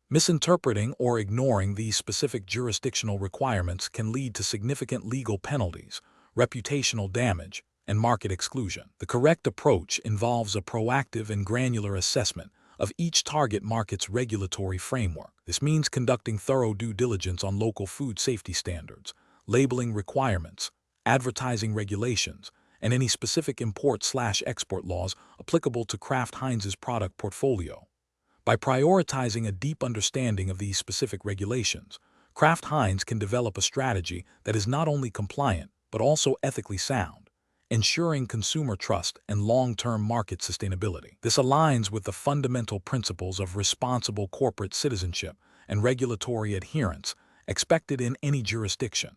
Misinterpreting or ignoring these specific jurisdictional requirements can lead to significant legal penalties, reputational damage, and market exclusion. The correct approach involves a proactive and granular assessment of each target market's regulatory framework. This means conducting thorough due diligence on local food safety standards, labeling requirements, advertising regulations, and any specific import/export laws applicable to Kraft Heinz's product portfolio. By prioritizing a deep understanding of these specific regulations, Kraft Heinz can develop a strategy that is not only compliant but also ethically sound, ensuring consumer trust and long-term market sustainability. This aligns with the fundamental principles of responsible corporate citizenship and regulatory adherence expected in any jurisdiction.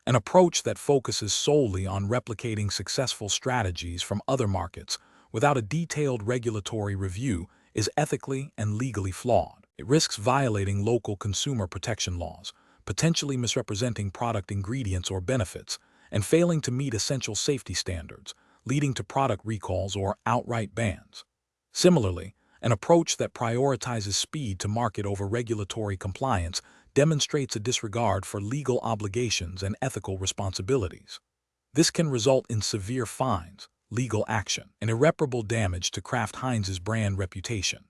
An approach that focuses solely on replicating successful strategies from other markets without a detailed regulatory review is ethically and legally flawed. It risks violating local consumer protection laws, potentially misrepresenting product ingredients or benefits, and failing to meet essential safety standards, leading to product recalls or outright bans. Similarly, an approach that prioritizes speed to market over regulatory compliance demonstrates a disregard for legal obligations and ethical responsibilities. This can result in severe fines, legal action, and irreparable damage to Kraft Heinz's brand reputation.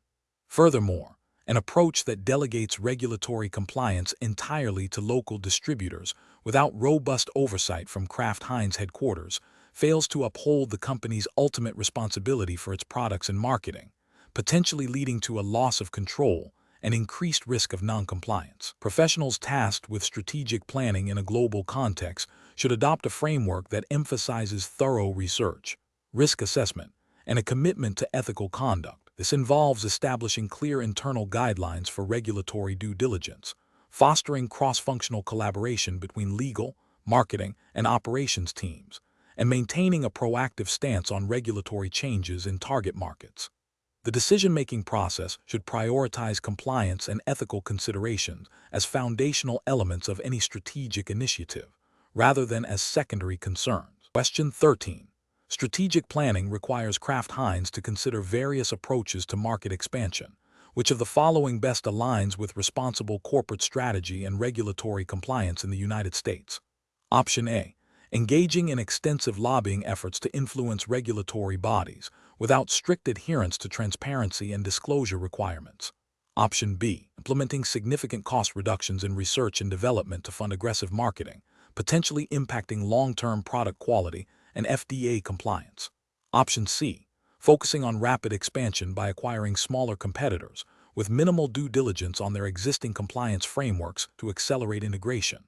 Furthermore, An approach that delegates regulatory compliance entirely to local distributors without robust oversight from Kraft Heinz headquarters fails to uphold the company's ultimate responsibility for its products and marketing, potentially leading to a loss of control and increased risk of noncompliance. Professionals tasked with strategic planning in a global context should adopt a framework that emphasizes thorough research, risk assessment, and a commitment to ethical conduct. This involves establishing clear internal guidelines for regulatory due diligence, fostering cross-functional collaboration between legal, marketing, and operations teams, and maintaining a proactive stance on regulatory changes in target markets. The decision-making process should prioritize compliance and ethical considerations as foundational elements of any strategic initiative, rather than as secondary concerns. Question 13. Strategic planning requires Kraft Heinz to consider various approaches to market expansion. Which of the following best aligns with responsible corporate strategy and regulatory compliance in the United States? Option A. Engaging in extensive lobbying efforts to influence regulatory bodies without strict adherence to transparency and disclosure requirements. Option B. Implementing significant cost reductions in research and development to fund aggressive marketing, potentially impacting long-term product quality and FDA compliance. Option C. Focusing on rapid expansion by acquiring smaller competitors with minimal due diligence on their existing compliance frameworks to accelerate integration.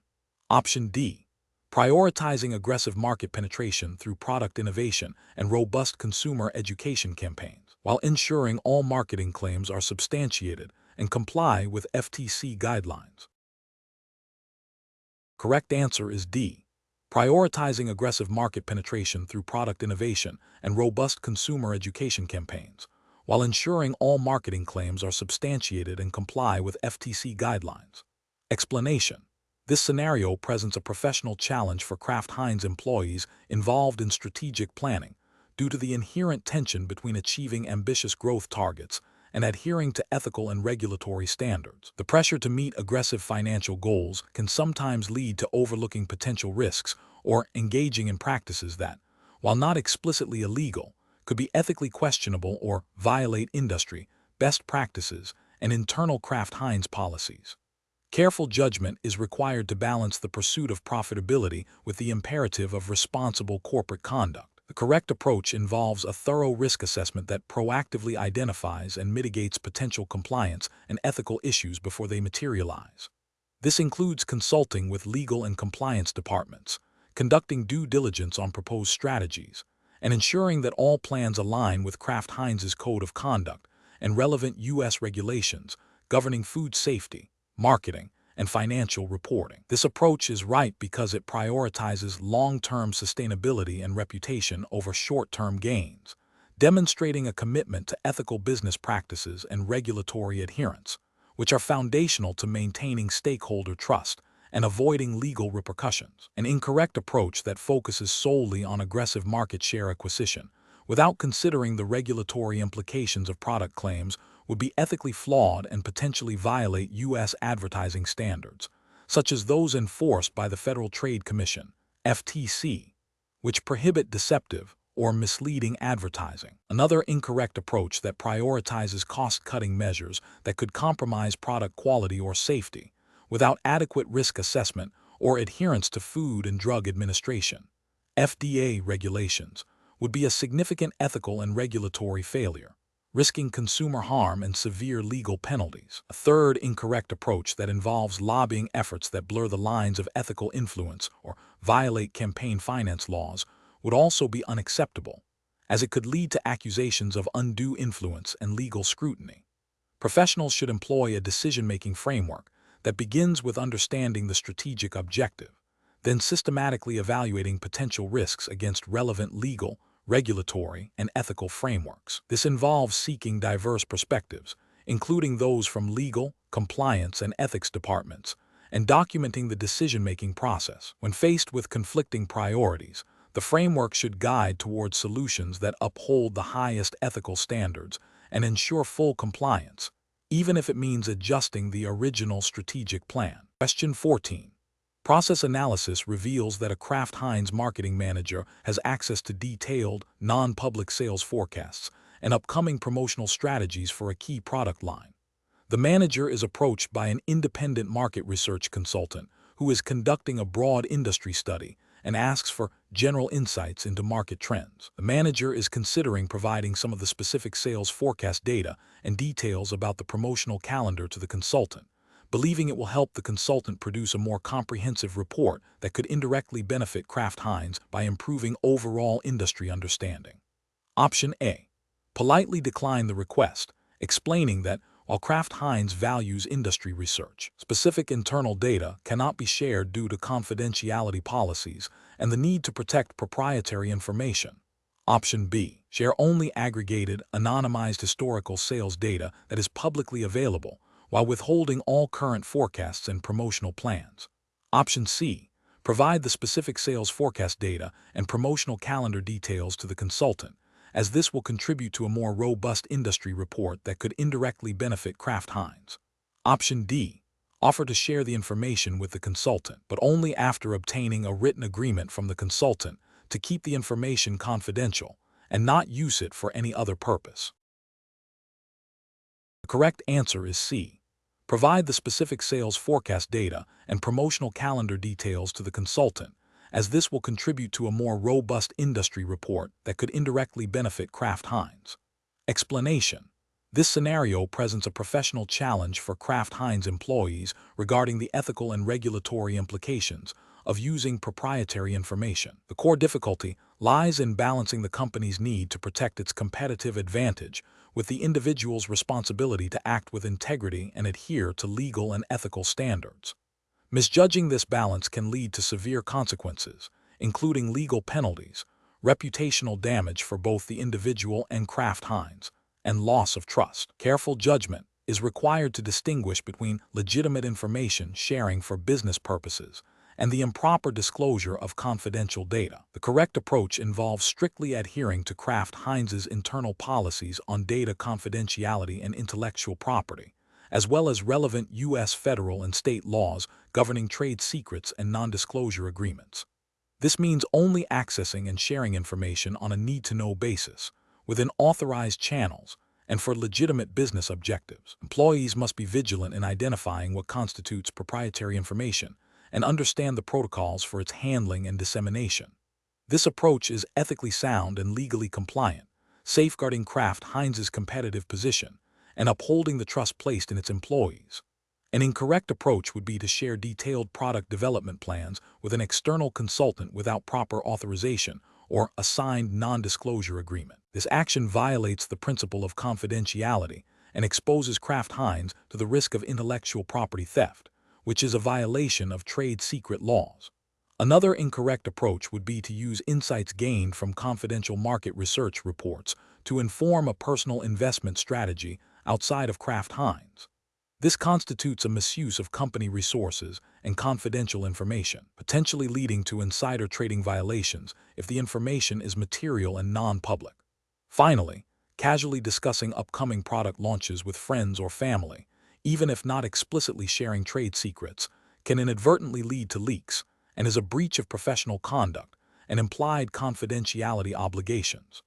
Option D. Prioritizing aggressive market penetration through product innovation and robust consumer education campaigns, while ensuring all marketing claims are substantiated and comply with FTC guidelines. Correct answer is D. Prioritizing aggressive market penetration through product innovation and robust consumer education campaigns, while ensuring all marketing claims are substantiated and comply with FTC guidelines. Explanation. This scenario presents a professional challenge for Kraft Heinz employees involved in strategic planning due to the inherent tension between achieving ambitious growth targets and adhering to ethical and regulatory standards. The pressure to meet aggressive financial goals can sometimes lead to overlooking potential risks or engaging in practices that, while not explicitly illegal, could be ethically questionable or violate industry best practices and internal Kraft Heinz policies. Careful judgment is required to balance the pursuit of profitability with the imperative of responsible corporate conduct. The correct approach involves a thorough risk assessment that proactively identifies and mitigates potential compliance and ethical issues before they materialize. This includes consulting with legal and compliance departments, conducting due diligence on proposed strategies, and ensuring that all plans align with Kraft Heinz's code of conduct and relevant U.S. regulations governing food safety, marketing, and financial reporting. This approach is right because it prioritizes long-term sustainability and reputation over short-term gains, demonstrating a commitment to ethical business practices and regulatory adherence, which are foundational to maintaining stakeholder trust and avoiding legal repercussions. An incorrect approach that focuses solely on aggressive market share acquisition without considering the regulatory implications of product claims would be ethically flawed and potentially violate U.S. advertising standards, such as those enforced by the Federal Trade Commission, FTC, which prohibit deceptive or misleading advertising. Another incorrect approach that prioritizes cost-cutting measures that could compromise product quality or safety without adequate risk assessment or adherence to Food and Drug Administration, FDA regulations, would be a significant ethical and regulatory failure, risking consumer harm and severe legal penalties. A third incorrect approach that involves lobbying efforts that blur the lines of ethical influence or violate campaign finance laws would also be unacceptable, as it could lead to accusations of undue influence and legal scrutiny. Professionals should employ a decision-making framework that begins with understanding the strategic objective, then systematically evaluating potential risks against relevant legal, regulatory, and ethical frameworks. This involves seeking diverse perspectives, including those from legal, compliance, and ethics departments, and documenting the decision-making process. When faced with conflicting priorities, the framework should guide towards solutions that uphold the highest ethical standards and ensure full compliance, even if it means adjusting the original strategic plan. Question 14. Process analysis reveals that a Kraft Heinz marketing manager has access to detailed, non-public sales forecasts and upcoming promotional strategies for a key product line. The manager is approached by an independent market research consultant who is conducting a broad industry study and asks for general insights into market trends. The manager is considering providing some of the specific sales forecast data and details about the promotional calendar to the consultant, believing it will help the consultant produce a more comprehensive report that could indirectly benefit Kraft Heinz by improving overall industry understanding. Option A. Politely decline the request, explaining that while Kraft Heinz values industry research, specific internal data cannot be shared due to confidentiality policies and the need to protect proprietary information. Option B. Share only aggregated, anonymized historical sales data that is publicly available, while withholding all current forecasts and promotional plans. Option C. Provide the specific sales forecast data and promotional calendar details to the consultant, as this will contribute to a more robust industry report that could indirectly benefit Kraft Heinz. Option D. Offer to share the information with the consultant, but only after obtaining a written agreement from the consultant to keep the information confidential and not use it for any other purpose. The correct answer is C. Provide the specific sales forecast data and promotional calendar details to the consultant, as this will contribute to a more robust industry report that could indirectly benefit Kraft Heinz. Explanation: this scenario presents a professional challenge for Kraft Heinz employees regarding the ethical and regulatory implications of using proprietary information. The core difficulty lies in balancing the company's need to protect its competitive advantage with the individual's responsibility to act with integrity and adhere to legal and ethical standards. Misjudging this balance can lead to severe consequences, including legal penalties, reputational damage for both the individual and Kraft Heinz, and loss of trust. Careful judgment is required to distinguish between legitimate information sharing for business purposes and the improper disclosure of confidential data. The correct approach involves strictly adhering to Kraft Heinz's internal policies on data confidentiality and intellectual property, as well as relevant U.S. federal and state laws governing trade secrets and non-disclosure agreements. This means only accessing and sharing information on a need-to-know basis, within authorized channels, and for legitimate business objectives. Employees must be vigilant in identifying what constitutes proprietary information and understand the protocols for its handling and dissemination. This approach is ethically sound and legally compliant, safeguarding Kraft Heinz's competitive position and upholding the trust placed in its employees. An incorrect approach would be to share detailed product development plans with an external consultant without proper authorization or a signed non-disclosure agreement. This action violates the principle of confidentiality and exposes Kraft Heinz to the risk of intellectual property theft, which is a violation of trade secret laws. Another incorrect approach would be to use insights gained from confidential market research reports to inform a personal investment strategy outside of Kraft Heinz. This constitutes a misuse of company resources and confidential information, potentially leading to insider trading violations if the information is material and non-public. Finally, casually discussing upcoming product launches with friends or family, even if not explicitly sharing trade secrets, can inadvertently lead to leaks and is a breach of professional conduct and implied confidentiality obligations.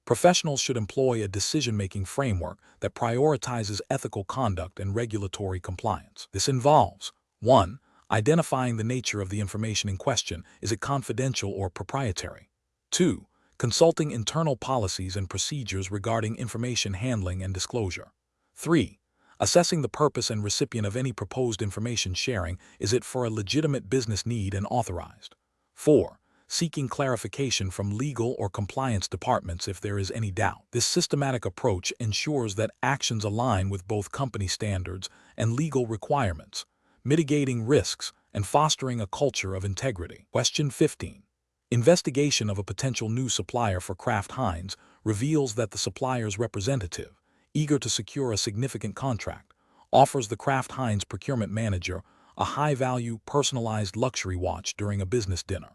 Professionals should employ a decision-making framework that prioritizes ethical conduct and regulatory compliance. This involves 1. Identifying the nature of the information in question. Is it confidential or proprietary? 2. Consulting internal policies and procedures regarding information handling and disclosure. 3. Assessing the purpose and recipient of any proposed information sharing. Is it for a legitimate business need and authorized? 4. Seeking clarification from legal or compliance departments if there is any doubt. This systematic approach ensures that actions align with both company standards and legal requirements, mitigating risks and fostering a culture of integrity. Question 15. Investigation of a potential new supplier for Kraft Heinz reveals that the supplier's representative, eager to secure a significant contract, offers the Kraft Heinz procurement manager a high-value, personalized luxury watch during a business dinner.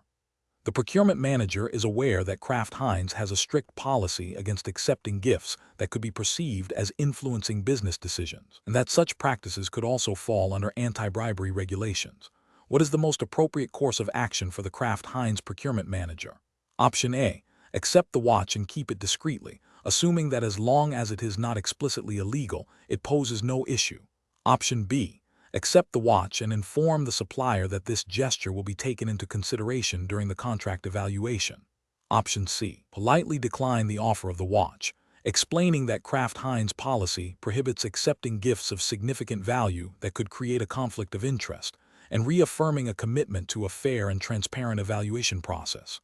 The procurement manager is aware that Kraft Heinz has a strict policy against accepting gifts that could be perceived as influencing business decisions, and that such practices could also fall under anti-bribery regulations. What is the most appropriate course of action for the Kraft Heinz procurement manager? Option A. Accept the watch and keep it discreetly, assuming that as long as it is not explicitly illegal, it poses no issue. Option B. Accept the watch and inform the supplier that this gesture will be taken into consideration during the contract evaluation. Option C. Politely decline the offer of the watch, explaining that Kraft Heinz policy prohibits accepting gifts of significant value that could create a conflict of interest, and reaffirming a commitment to a fair and transparent evaluation process.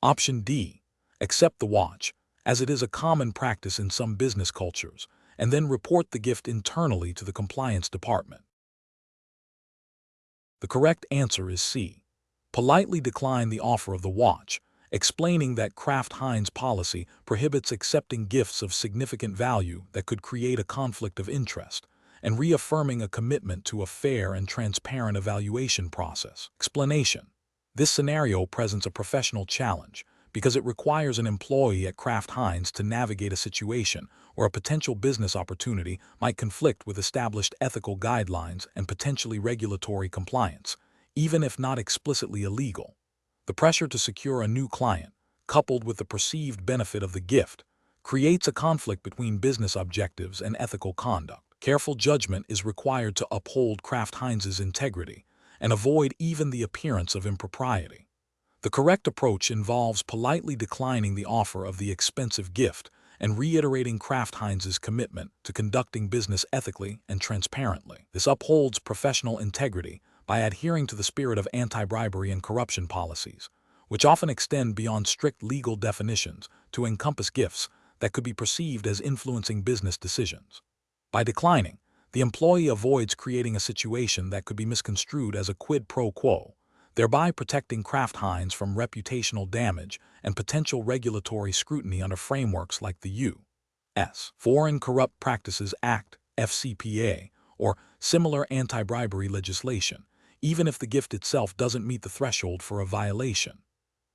Option D. Accept the watch, as it is a common practice in some business cultures, and then report the gift internally to the compliance department. The correct answer is C. Politely decline the offer of the watch, explaining that Kraft Heinz policy prohibits accepting gifts of significant value that could create a conflict of interest, and reaffirming a commitment to a fair and transparent evaluation process. Explanation. This scenario presents a professional challenge because it requires an employee at Kraft Heinz to navigate a situation where a potential business opportunity might conflict with established ethical guidelines and potentially regulatory compliance, even if not explicitly illegal. The pressure to secure a new client, coupled with the perceived benefit of the gift, creates a conflict between business objectives and ethical conduct. Careful judgment is required to uphold Kraft Heinz's integrity and avoid even the appearance of impropriety. The correct approach involves politely declining the offer of the expensive gift and reiterating Kraft Heinz's commitment to conducting business ethically and transparently. This upholds professional integrity by adhering to the spirit of anti-bribery and corruption policies, which often extend beyond strict legal definitions to encompass gifts that could be perceived as influencing business decisions. By declining, the employee avoids creating a situation that could be misconstrued as a quid pro quo, thereby protecting Kraft Heinz from reputational damage and potential regulatory scrutiny under frameworks like the U.S. Foreign Corrupt Practices Act, FCPA, or similar anti-bribery legislation, even if the gift itself doesn't meet the threshold for a violation.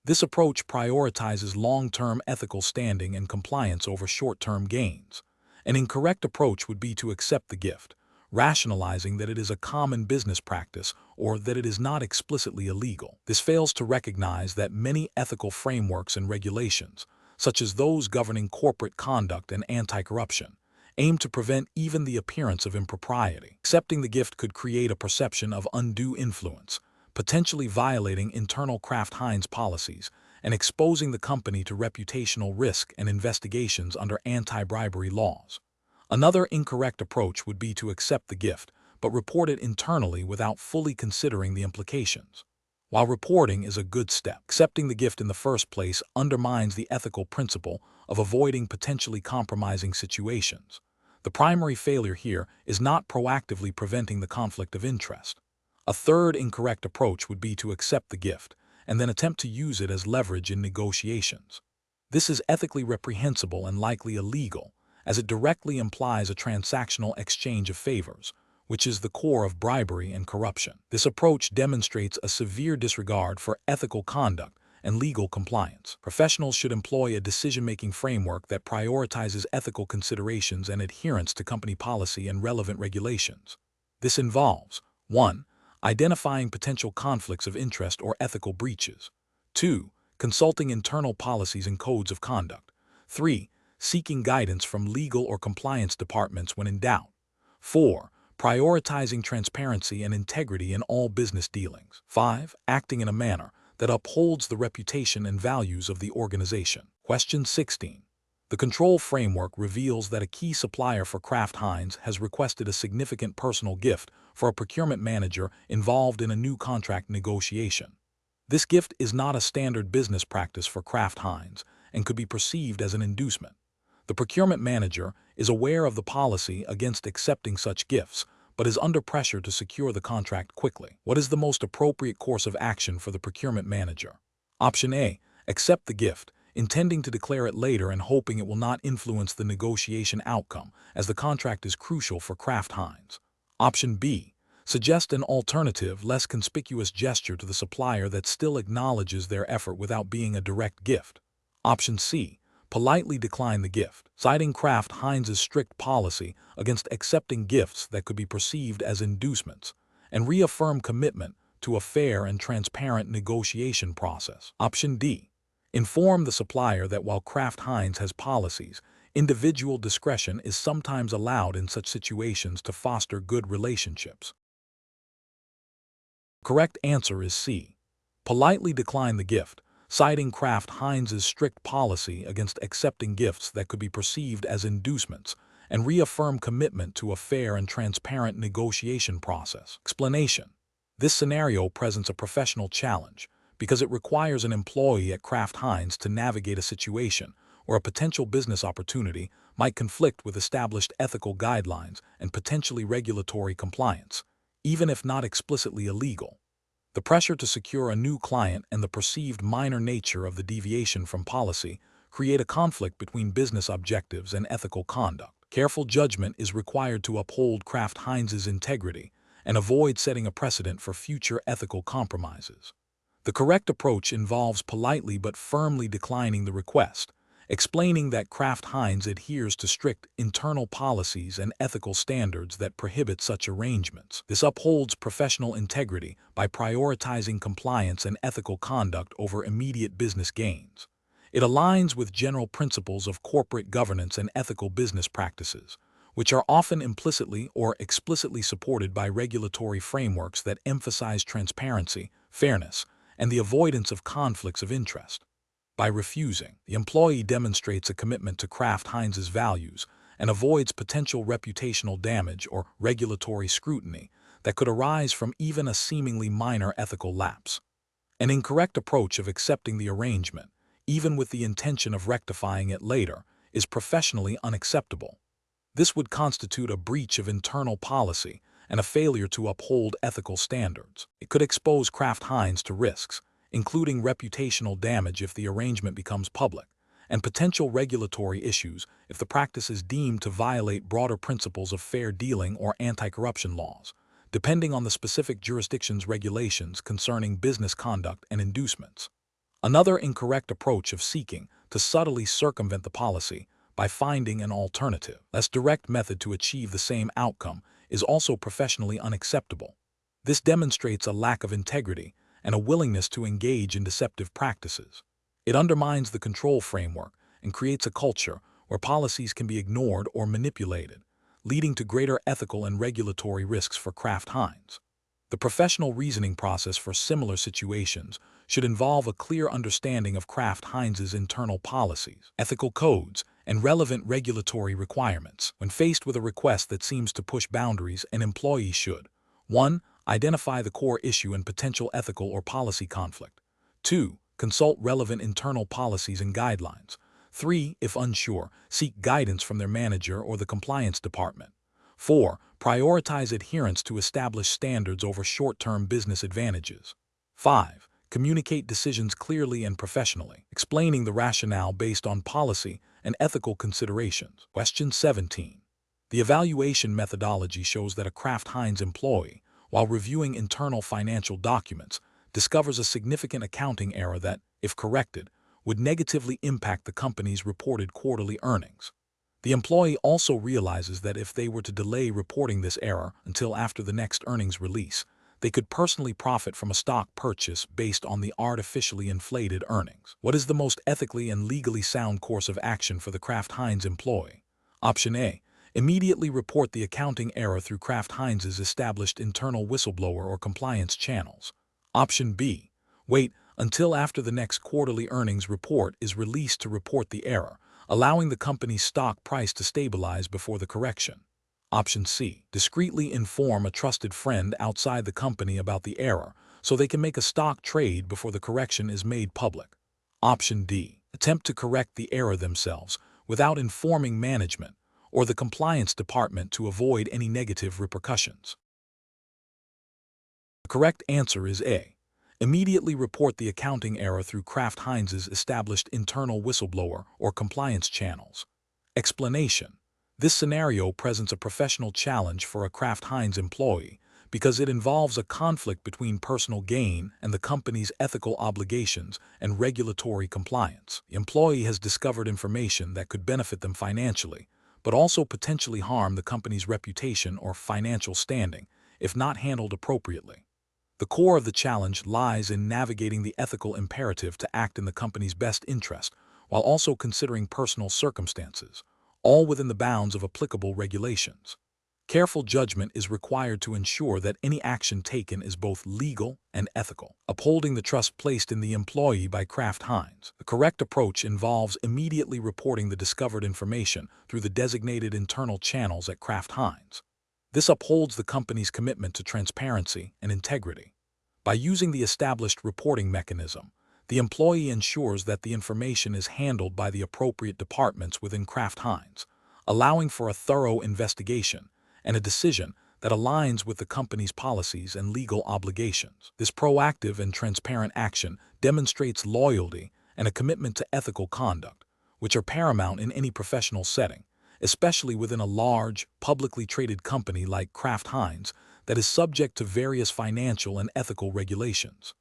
This approach prioritizes long-term ethical standing and compliance over short-term gains. An incorrect approach would be to accept the gift, rationalizing that it is a common business practice or that it is not explicitly illegal. This fails to recognize that many ethical frameworks and regulations, such as those governing corporate conduct and anti-corruption, aim to prevent even the appearance of impropriety. Accepting the gift could create a perception of undue influence, potentially violating internal Kraft Heinz policies and exposing the company to reputational risk and investigations under anti-bribery laws. Another incorrect approach would be to accept the gift, but report it internally without fully considering the implications. While reporting is a good step, accepting the gift in the first place undermines the ethical principle of avoiding potentially compromising situations. The primary failure here is not proactively preventing the conflict of interest. A third incorrect approach would be to accept the gift and then attempt to use it as leverage in negotiations. This is ethically reprehensible and likely illegal, as it directly implies a transactional exchange of favors, which is the core of bribery and corruption. This approach demonstrates a severe disregard for ethical conduct and legal compliance. Professionals should employ a decision-making framework that prioritizes ethical considerations and adherence to company policy and relevant regulations. This involves 1. Identifying potential conflicts of interest or ethical breaches. 2. Consulting internal policies and codes of conduct. 3. Seeking guidance from legal or compliance departments when in doubt. 4. Prioritizing transparency and integrity in all business dealings. 5. Acting in a manner that upholds the reputation and values of the organization. Question 16. The control framework reveals that a key supplier for Kraft Heinz has requested a significant personal gift for a procurement manager involved in a new contract negotiation. This gift is not a standard business practice for Kraft Heinz and could be perceived as an inducement. The procurement manager is aware of the policy against accepting such gifts, but is under pressure to secure the contract quickly. What is the most appropriate course of action for the procurement manager? Option A. Accept the gift, intending to declare it later and hoping it will not influence the negotiation outcome, as the contract is crucial for Kraft Heinz. Option B. Suggest an alternative, less conspicuous gesture to the supplier that still acknowledges their effort without being a direct gift. Option C. Politely decline the gift, citing Kraft Heinz's strict policy against accepting gifts that could be perceived as inducements, and reaffirm commitment to a fair and transparent negotiation process. Option D. Inform the supplier that while Kraft Heinz has policies, Individual discretion is sometimes allowed in such situations to foster good relationships. Correct answer is C. Politely decline the gift, citing Kraft Heinz's strict policy against accepting gifts that could be perceived as inducements, and reaffirm commitment to a fair and transparent negotiation process. Explanation. This scenario presents a professional challenge because it requires an employee at Kraft Heinz to navigate a situation where a potential business opportunity might conflict with established ethical guidelines and potentially regulatory compliance, even if not explicitly illegal. The pressure to secure a new client and the perceived minor nature of the deviation from policy create a conflict between business objectives and ethical conduct. Careful judgment is required to uphold Kraft Heinz's integrity and avoid setting a precedent for future ethical compromises. The correct approach involves politely but firmly declining the request, explaining that Kraft Heinz adheres to strict internal policies and ethical standards that prohibit such arrangements. This upholds professional integrity by prioritizing compliance and ethical conduct over immediate business gains. It aligns with general principles of corporate governance and ethical business practices, which are often implicitly or explicitly supported by regulatory frameworks that emphasize transparency, fairness, and the avoidance of conflicts of interest. By refusing, the employee demonstrates a commitment to Kraft Heinz's values and avoids potential reputational damage or regulatory scrutiny that could arise from even a seemingly minor ethical lapse. An incorrect approach of accepting the arrangement, even with the intention of rectifying it later, is professionally unacceptable. This would constitute a breach of internal policy and a failure to uphold ethical standards. It could expose Kraft Heinz to risks, including reputational damage if the arrangement becomes public, and potential regulatory issues if the practice is deemed to violate broader principles of fair dealing or anti-corruption laws, depending on the specific jurisdiction's regulations concerning business conduct and inducements. Another incorrect approach of seeking to subtly circumvent the policy by finding an alternative, less direct method to achieve the same outcome is also professionally unacceptable. This demonstrates a lack of integrity and a willingness to engage in deceptive practices. It undermines the control framework and creates a culture where policies can be ignored or manipulated, leading to greater ethical and regulatory risks for Kraft Heinz. The professional reasoning process for similar situations should involve a clear understanding of Kraft Heinz's internal policies, ethical codes, and relevant regulatory requirements. When faced with a request that seems to push boundaries, an employee should 1. Identify the core issue and potential ethical or policy conflict. 2. Consult relevant internal policies and guidelines. 3. If unsure, seek guidance from their manager or the compliance department. 4. Prioritize adherence to established standards over short-term business advantages. 5. Communicate decisions clearly and professionally, explaining the rationale based on policy and ethical considerations. Question 17. The evaluation methodology shows that a Kraft Heinz employee, while reviewing internal financial documents, discovers a significant accounting error that, if corrected, would negatively impact the company's reported quarterly earnings. The employee also realizes that if they were to delay reporting this error until after the next earnings release, they could personally profit from a stock purchase based on the artificially inflated earnings. What is the most ethically and legally sound course of action for the Kraft Heinz employee? Option A. Immediately report the accounting error through Kraft Heinz's established internal whistleblower or compliance channels. Option B. Wait until after the next quarterly earnings report is released to report the error, allowing the company's stock price to stabilize before the correction. Option C. Discreetly inform a trusted friend outside the company about the error so they can make a stock trade before the correction is made public. Option D. Attempt to correct the error themselves without informing management or the compliance department to avoid any negative repercussions. The correct answer is A. Immediately report the accounting error through Kraft Heinz's established internal whistleblower or compliance channels. Explanation. This scenario presents a professional challenge for a Kraft Heinz employee because it involves a conflict between personal gain and the company's ethical obligations and regulatory compliance. The employee has discovered information that could benefit them financially, but also potentially harm the company's reputation or financial standing if not handled appropriately. The core of the challenge lies in navigating the ethical imperative to act in the company's best interest while also considering personal circumstances, all within the bounds of applicable regulations. Careful judgment is required to ensure that any action taken is both legal and ethical, upholding the trust placed in the employee by Kraft Heinz. The correct approach involves immediately reporting the discovered information through the designated internal channels at Kraft Heinz. This upholds the company's commitment to transparency and integrity. By using the established reporting mechanism, the employee ensures that the information is handled by the appropriate departments within Kraft Heinz, allowing for a thorough investigation and a decision that aligns with the company's policies and legal obligations. This proactive and transparent action demonstrates loyalty and a commitment to ethical conduct, which are paramount in any professional setting, especially within a large, publicly traded company like Kraft Heinz that is subject to various financial and ethical regulations.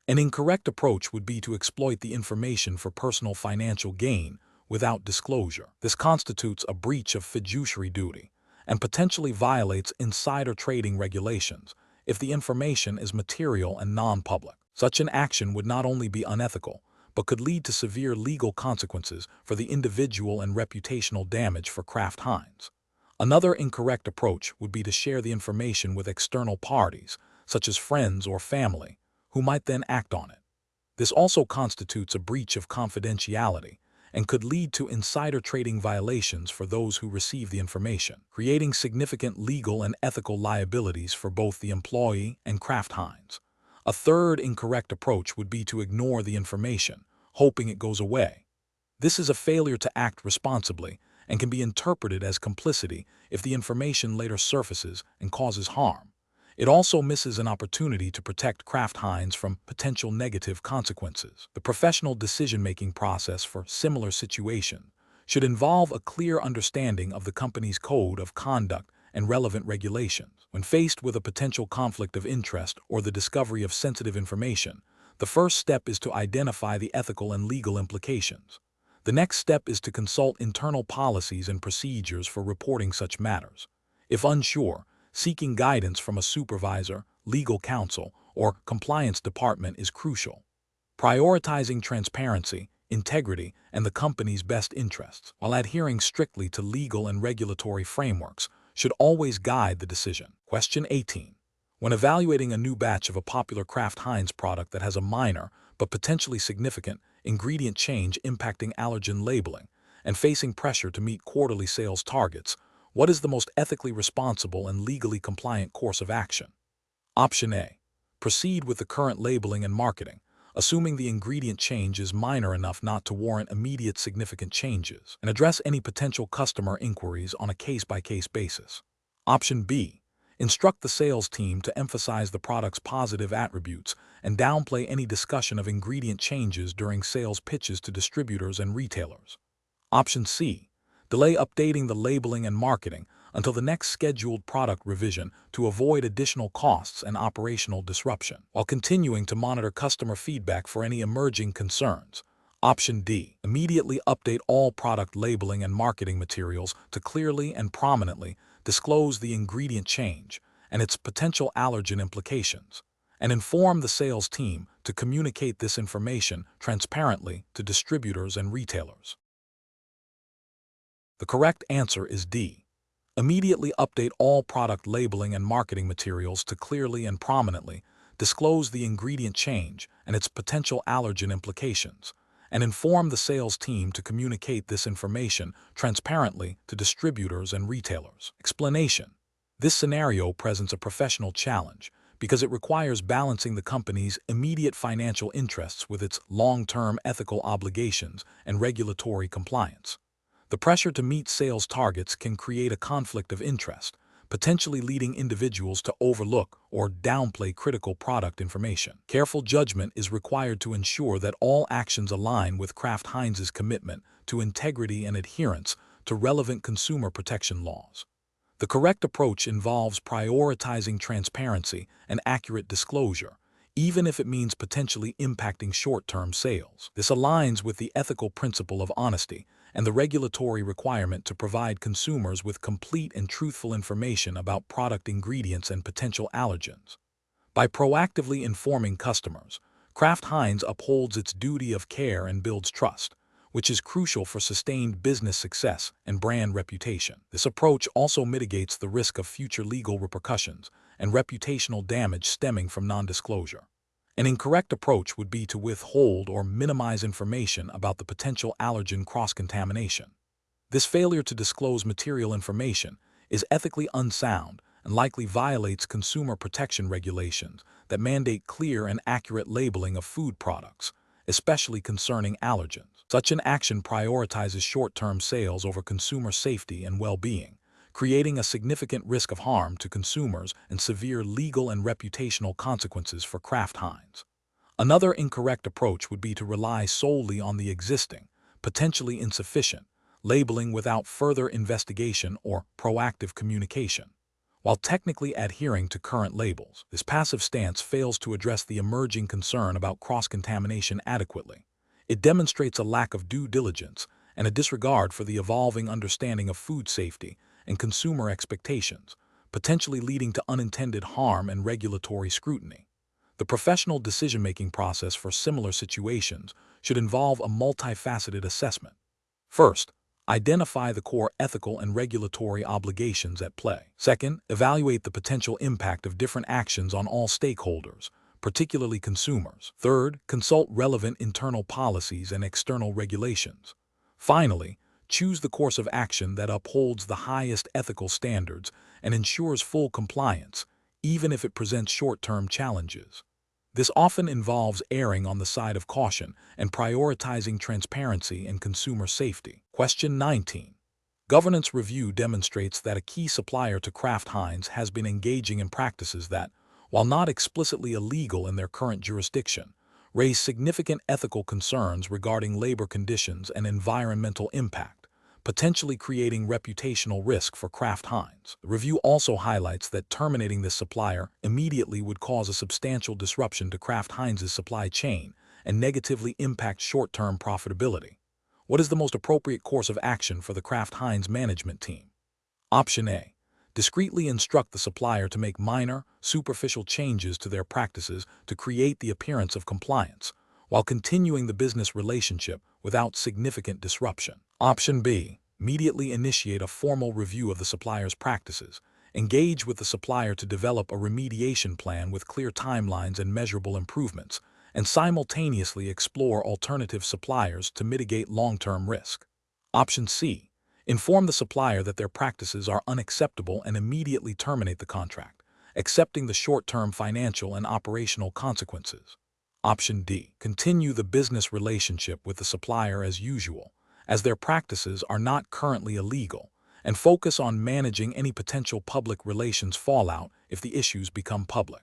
An incorrect approach would be to exploit the information for personal financial gain without disclosure. This constitutes a breach of fiduciary duty and potentially violates insider trading regulations if the information is material and non-public. Such an action would not only be unethical, but could lead to severe legal consequences for the individual and reputational damage for Kraft Heinz. Another incorrect approach would be to share the information with external parties, such as friends or family, who might then act on it. This also constitutes a breach of confidentiality and could lead to insider trading violations for those who receive the information, creating significant legal and ethical liabilities for both the employee and Kraft Heinz. A third incorrect approach would be to ignore the information, hoping it goes away. This is a failure to act responsibly and can be interpreted as complicity if the information later surfaces and causes harm. It also misses an opportunity to protect Kraft Heinz from potential negative consequences. The professional decision-making process for similar situations should involve a clear understanding of the company's code of conduct and relevant regulations. When faced with a potential conflict of interest or the discovery of sensitive information, the first step is to identify the ethical and legal implications. The next step is to consult internal policies and procedures for reporting such matters. If unsure, seeking guidance from a supervisor, legal counsel, or compliance department is crucial. Prioritizing transparency, integrity, and the company's best interests, while adhering strictly to legal and regulatory frameworks, should always guide the decision. Question 18. When evaluating a new batch of a popular Kraft Heinz product that has a minor, but potentially significant, ingredient change impacting allergen labeling, and facing pressure to meet quarterly sales targets, what is the most ethically responsible and legally compliant course of action? Option A. Proceed with the current labeling and marketing, assuming the ingredient change is minor enough not to warrant immediate significant changes, and address any potential customer inquiries on a case-by-case basis. Option B. Instruct the sales team to emphasize the product's positive attributes and downplay any discussion of ingredient changes during sales pitches to distributors and retailers. Option C. Delay updating the labeling and marketing until the next scheduled product revision to avoid additional costs and operational disruption, while continuing to monitor customer feedback for any emerging concerns. Option D. Immediately update all product labeling and marketing materials to clearly and prominently disclose the ingredient change and its potential allergen implications, and inform the sales team to communicate this information transparently to distributors and retailers. The correct answer is D. Immediately update all product labeling and marketing materials to clearly and prominently disclose the ingredient change and its potential allergen implications, and inform the sales team to communicate this information transparently to distributors and retailers. Explanation. This scenario presents a professional challenge because it requires balancing the company's immediate financial interests with its long-term ethical obligations and regulatory compliance. The pressure to meet sales targets can create a conflict of interest, potentially leading individuals to overlook or downplay critical product information. Careful judgment is required to ensure that all actions align with Kraft Heinz's commitment to integrity and adherence to relevant consumer protection laws. The correct approach involves prioritizing transparency and accurate disclosure, even if it means potentially impacting short-term sales. This aligns with the ethical principle of honesty and the regulatory requirement to provide consumers with complete and truthful information about product ingredients and potential allergens. By proactively informing customers, Kraft Heinz upholds its duty of care and builds trust, which is crucial for sustained business success and brand reputation. This approach also mitigates the risk of future legal repercussions and reputational damage stemming from non-disclosure. An incorrect approach would be to withhold or minimize information about the potential allergen cross-contamination. This failure to disclose material information is ethically unsound and likely violates consumer protection regulations that mandate clear and accurate labeling of food products, especially concerning allergens. Such an action prioritizes short-term sales over consumer safety and well-being, creating a significant risk of harm to consumers and severe legal and reputational consequences for Kraft Heinz. Another incorrect approach would be to rely solely on the existing, potentially insufficient, labeling without further investigation or proactive communication. While technically adhering to current labels, this passive stance fails to address the emerging concern about cross-contamination adequately. It demonstrates a lack of due diligence and a disregard for the evolving understanding of food safety and consumer expectations, potentially leading to unintended harm and regulatory scrutiny. The professional decision-making process for similar situations should involve a multifaceted assessment. First, identify the core ethical and regulatory obligations at play. Second, evaluate the potential impact of different actions on all stakeholders, particularly consumers. Third, consult relevant internal policies and external regulations. Finally, choose the course of action that upholds the highest ethical standards and ensures full compliance, even if it presents short-term challenges. This often involves erring on the side of caution and prioritizing transparency and consumer safety. Question 19. Governance review demonstrates that a key supplier to Kraft Heinz has been engaging in practices that, while not explicitly illegal in their current jurisdiction, raise significant ethical concerns regarding labor conditions and environmental impact, potentially creating reputational risk for Kraft Heinz. The review also highlights that terminating this supplier immediately would cause a substantial disruption to Kraft Heinz's supply chain and negatively impact short-term profitability. What is the most appropriate course of action for the Kraft Heinz management team? Option A. Discreetly instruct the supplier to make minor, superficial changes to their practices to create the appearance of compliance, while continuing the business relationship without significant disruption. Option B. Immediately initiate a formal review of the supplier's practices. Engage with the supplier to develop a remediation plan with clear timelines and measurable improvements, and simultaneously explore alternative suppliers to mitigate long-term risk. Option C. Inform the supplier that their practices are unacceptable and immediately terminate the contract, accepting the short-term financial and operational consequences. Option D. Continue the business relationship with the supplier as usual, as their practices are not currently illegal, and focus on managing any potential public relations fallout if the issues become public.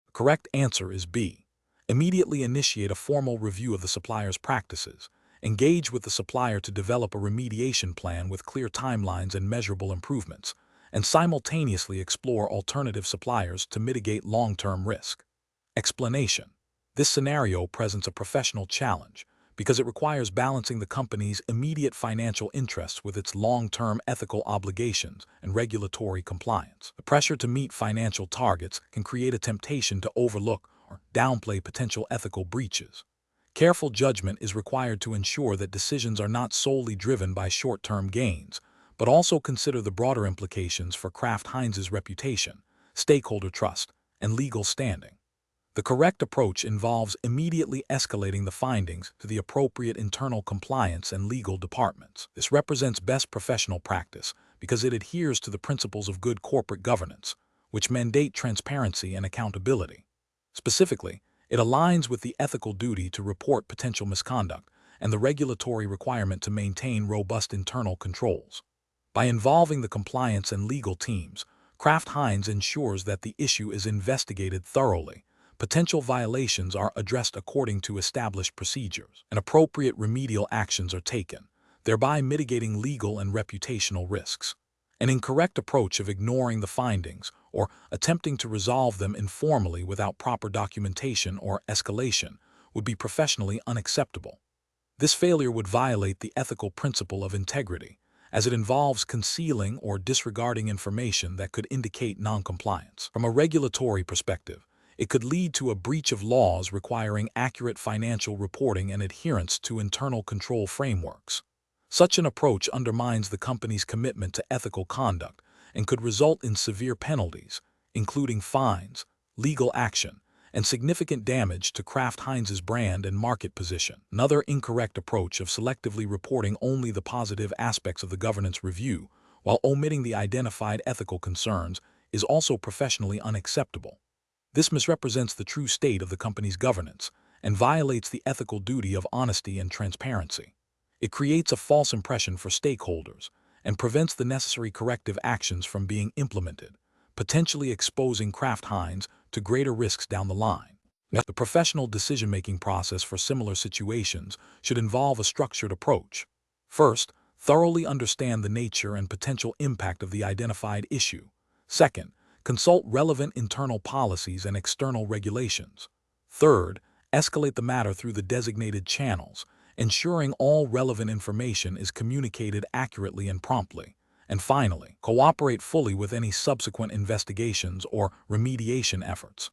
The correct answer is B. Immediately initiate a formal review of the supplier's practices. Engage with the supplier to develop a remediation plan with clear timelines and measurable improvements, and simultaneously explore alternative suppliers to mitigate long-term risk. Explanation. This scenario presents a professional challenge because it requires balancing the company's immediate financial interests with its long-term ethical obligations and regulatory compliance. The pressure to meet financial targets can create a temptation to overlook or downplay potential ethical breaches. Careful judgment is required to ensure that decisions are not solely driven by short-term gains, but also consider the broader implications for Kraft Heinz's reputation, stakeholder trust, and legal standing. The correct approach involves immediately escalating the findings to the appropriate internal compliance and legal departments. This represents best professional practice because it adheres to the principles of good corporate governance, which mandate transparency and accountability. Specifically, it aligns with the ethical duty to report potential misconduct and the regulatory requirement to maintain robust internal controls. By involving the compliance and legal teams, Kraft Heinz ensures that the issue is investigated thoroughly, potential violations are addressed according to established procedures, and appropriate remedial actions are taken, thereby mitigating legal and reputational risks. An incorrect approach of ignoring the findings or attempting to resolve them informally without proper documentation or escalation would be professionally unacceptable. This failure would violate the ethical principle of integrity, as it involves concealing or disregarding information that could indicate noncompliance. From a regulatory perspective, It could lead to a breach of laws requiring accurate financial reporting and adherence to internal control frameworks. Such an approach undermines the company's commitment to ethical conduct and could result in severe penalties, including fines, legal action, and significant damage to Kraft Heinz's brand and market position. Another incorrect approach of selectively reporting only the positive aspects of the governance review while omitting the identified ethical concerns is also professionally unacceptable. This misrepresents the true state of the company's governance and violates the ethical duty of honesty and transparency. It creates a false impression for stakeholders and prevents the necessary corrective actions from being implemented, potentially exposing Kraft Heinz to greater risks down the line. The professional decision-making process for similar situations should involve a structured approach. First, thoroughly understand the nature and potential impact of the identified issue. Second, consult relevant internal policies and external regulations. Third, escalate the matter through the designated channels, ensuring all relevant information is communicated accurately and promptly. And finally, cooperate fully with any subsequent investigations or remediation efforts.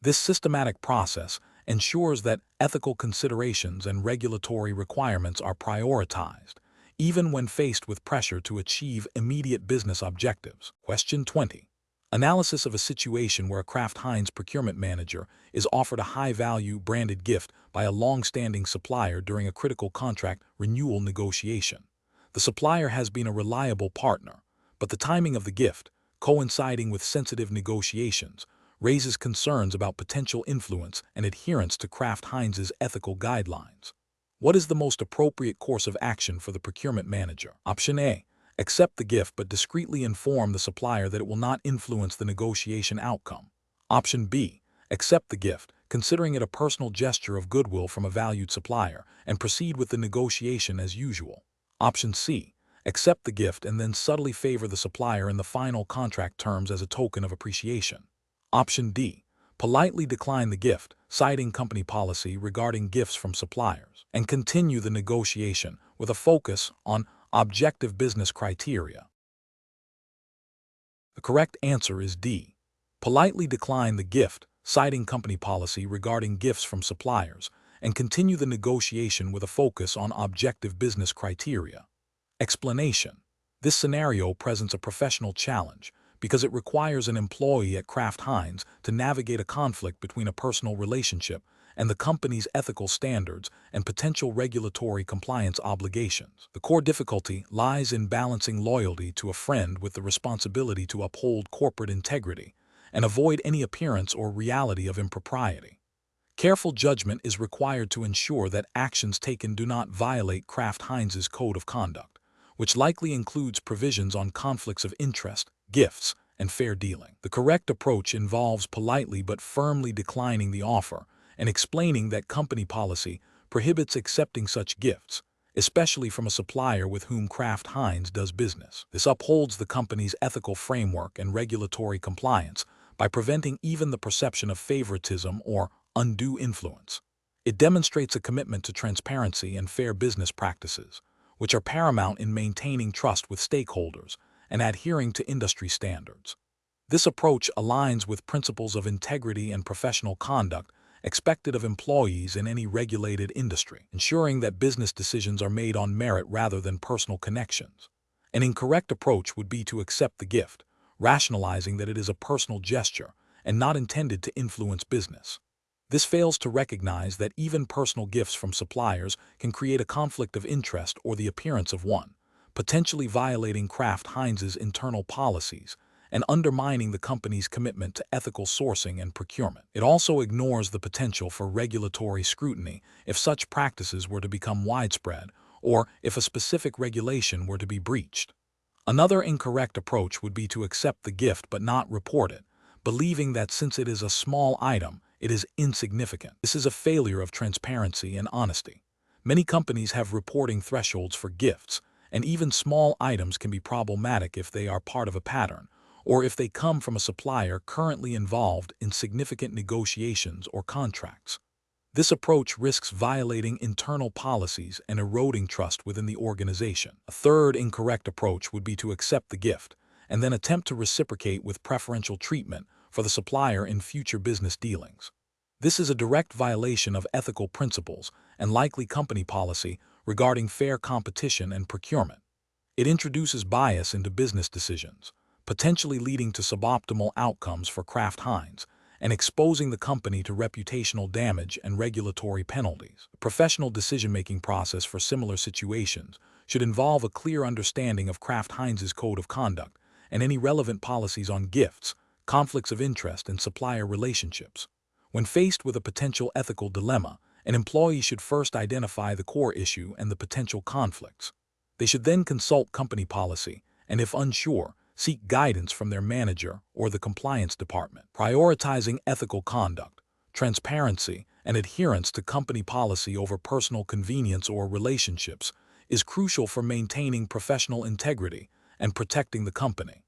This systematic process ensures that ethical considerations and regulatory requirements are prioritized, even when faced with pressure to achieve immediate business objectives. Question 20. Analysis of a situation where a Kraft Heinz procurement manager is offered a high-value branded gift by a long-standing supplier during a critical contract renewal negotiation. The supplier has been a reliable partner, but the timing of the gift, coinciding with sensitive negotiations, raises concerns about potential influence and adherence to Kraft Heinz's ethical guidelines. What is the most appropriate course of action for the procurement manager? Option A. Accept the gift but discreetly inform the supplier that it will not influence the negotiation outcome. Option B. Accept the gift, considering it a personal gesture of goodwill from a valued supplier, and proceed with the negotiation as usual. Option C. Accept the gift and then subtly favor the supplier in the final contract terms as a token of appreciation. Option D. Politely decline the gift, citing company policy regarding gifts from suppliers, and continue the negotiation with a focus on objective business criteria. The correct answer is D. Politely decline the gift, citing company policy regarding gifts from suppliers, and continue the negotiation with a focus on objective business criteria. Explanation. This scenario presents a professional challenge because it requires an employee at Kraft Heinz to navigate a conflict between a personal relationship and the company's ethical standards and potential regulatory compliance obligations. The core difficulty lies in balancing loyalty to a friend with the responsibility to uphold corporate integrity and avoid any appearance or reality of impropriety. Careful judgment is required to ensure that actions taken do not violate Kraft Heinz's code of conduct, which likely includes provisions on conflicts of interest, gifts, and fair dealing. The correct approach involves politely but firmly declining the offer and explaining that company policy prohibits accepting such gifts, especially from a supplier with whom Kraft Heinz does business. This upholds the company's ethical framework and regulatory compliance by preventing even the perception of favoritism or undue influence. It demonstrates a commitment to transparency and fair business practices, which are paramount in maintaining trust with stakeholders and adhering to industry standards. This approach aligns with principles of integrity and professional conduct expected of employees in any regulated industry, ensuring that business decisions are made on merit rather than personal connections. An incorrect approach would be to accept the gift, rationalizing that it is a personal gesture and not intended to influence business. This fails to recognize that even personal gifts from suppliers can create a conflict of interest or the appearance of one, potentially violating Kraft Heinz's internal policies and undermining the company's commitment to ethical sourcing and procurement. It also ignores the potential for regulatory scrutiny if such practices were to become widespread or if a specific regulation were to be breached. Another incorrect approach would be to accept the gift but not report it, believing that since it is a small item, it is insignificant. This is a failure of transparency and honesty. Many companies have reporting thresholds for gifts, and even small items can be problematic if they are part of a pattern, or if they come from a supplier currently involved in significant negotiations or contracts. This approach risks violating internal policies and eroding trust within the organization. A third incorrect approach would be to accept the gift and then attempt to reciprocate with preferential treatment for the supplier in future business dealings. This is a direct violation of ethical principles and likely company policy regarding fair competition and procurement. It introduces bias into business decisions, potentially leading to suboptimal outcomes for Kraft Heinz and exposing the company to reputational damage and regulatory penalties. A professional decision-making process for similar situations should involve a clear understanding of Kraft Heinz's code of conduct and any relevant policies on gifts, conflicts of interest, and supplier relationships. When faced with a potential ethical dilemma, an employee should first identify the core issue and the potential conflicts. They should then consult company policy and, if unsure, seek guidance from their manager or the compliance department. Prioritizing ethical conduct, transparency, and adherence to company policy over personal convenience or relationships is crucial for maintaining professional integrity and protecting the company.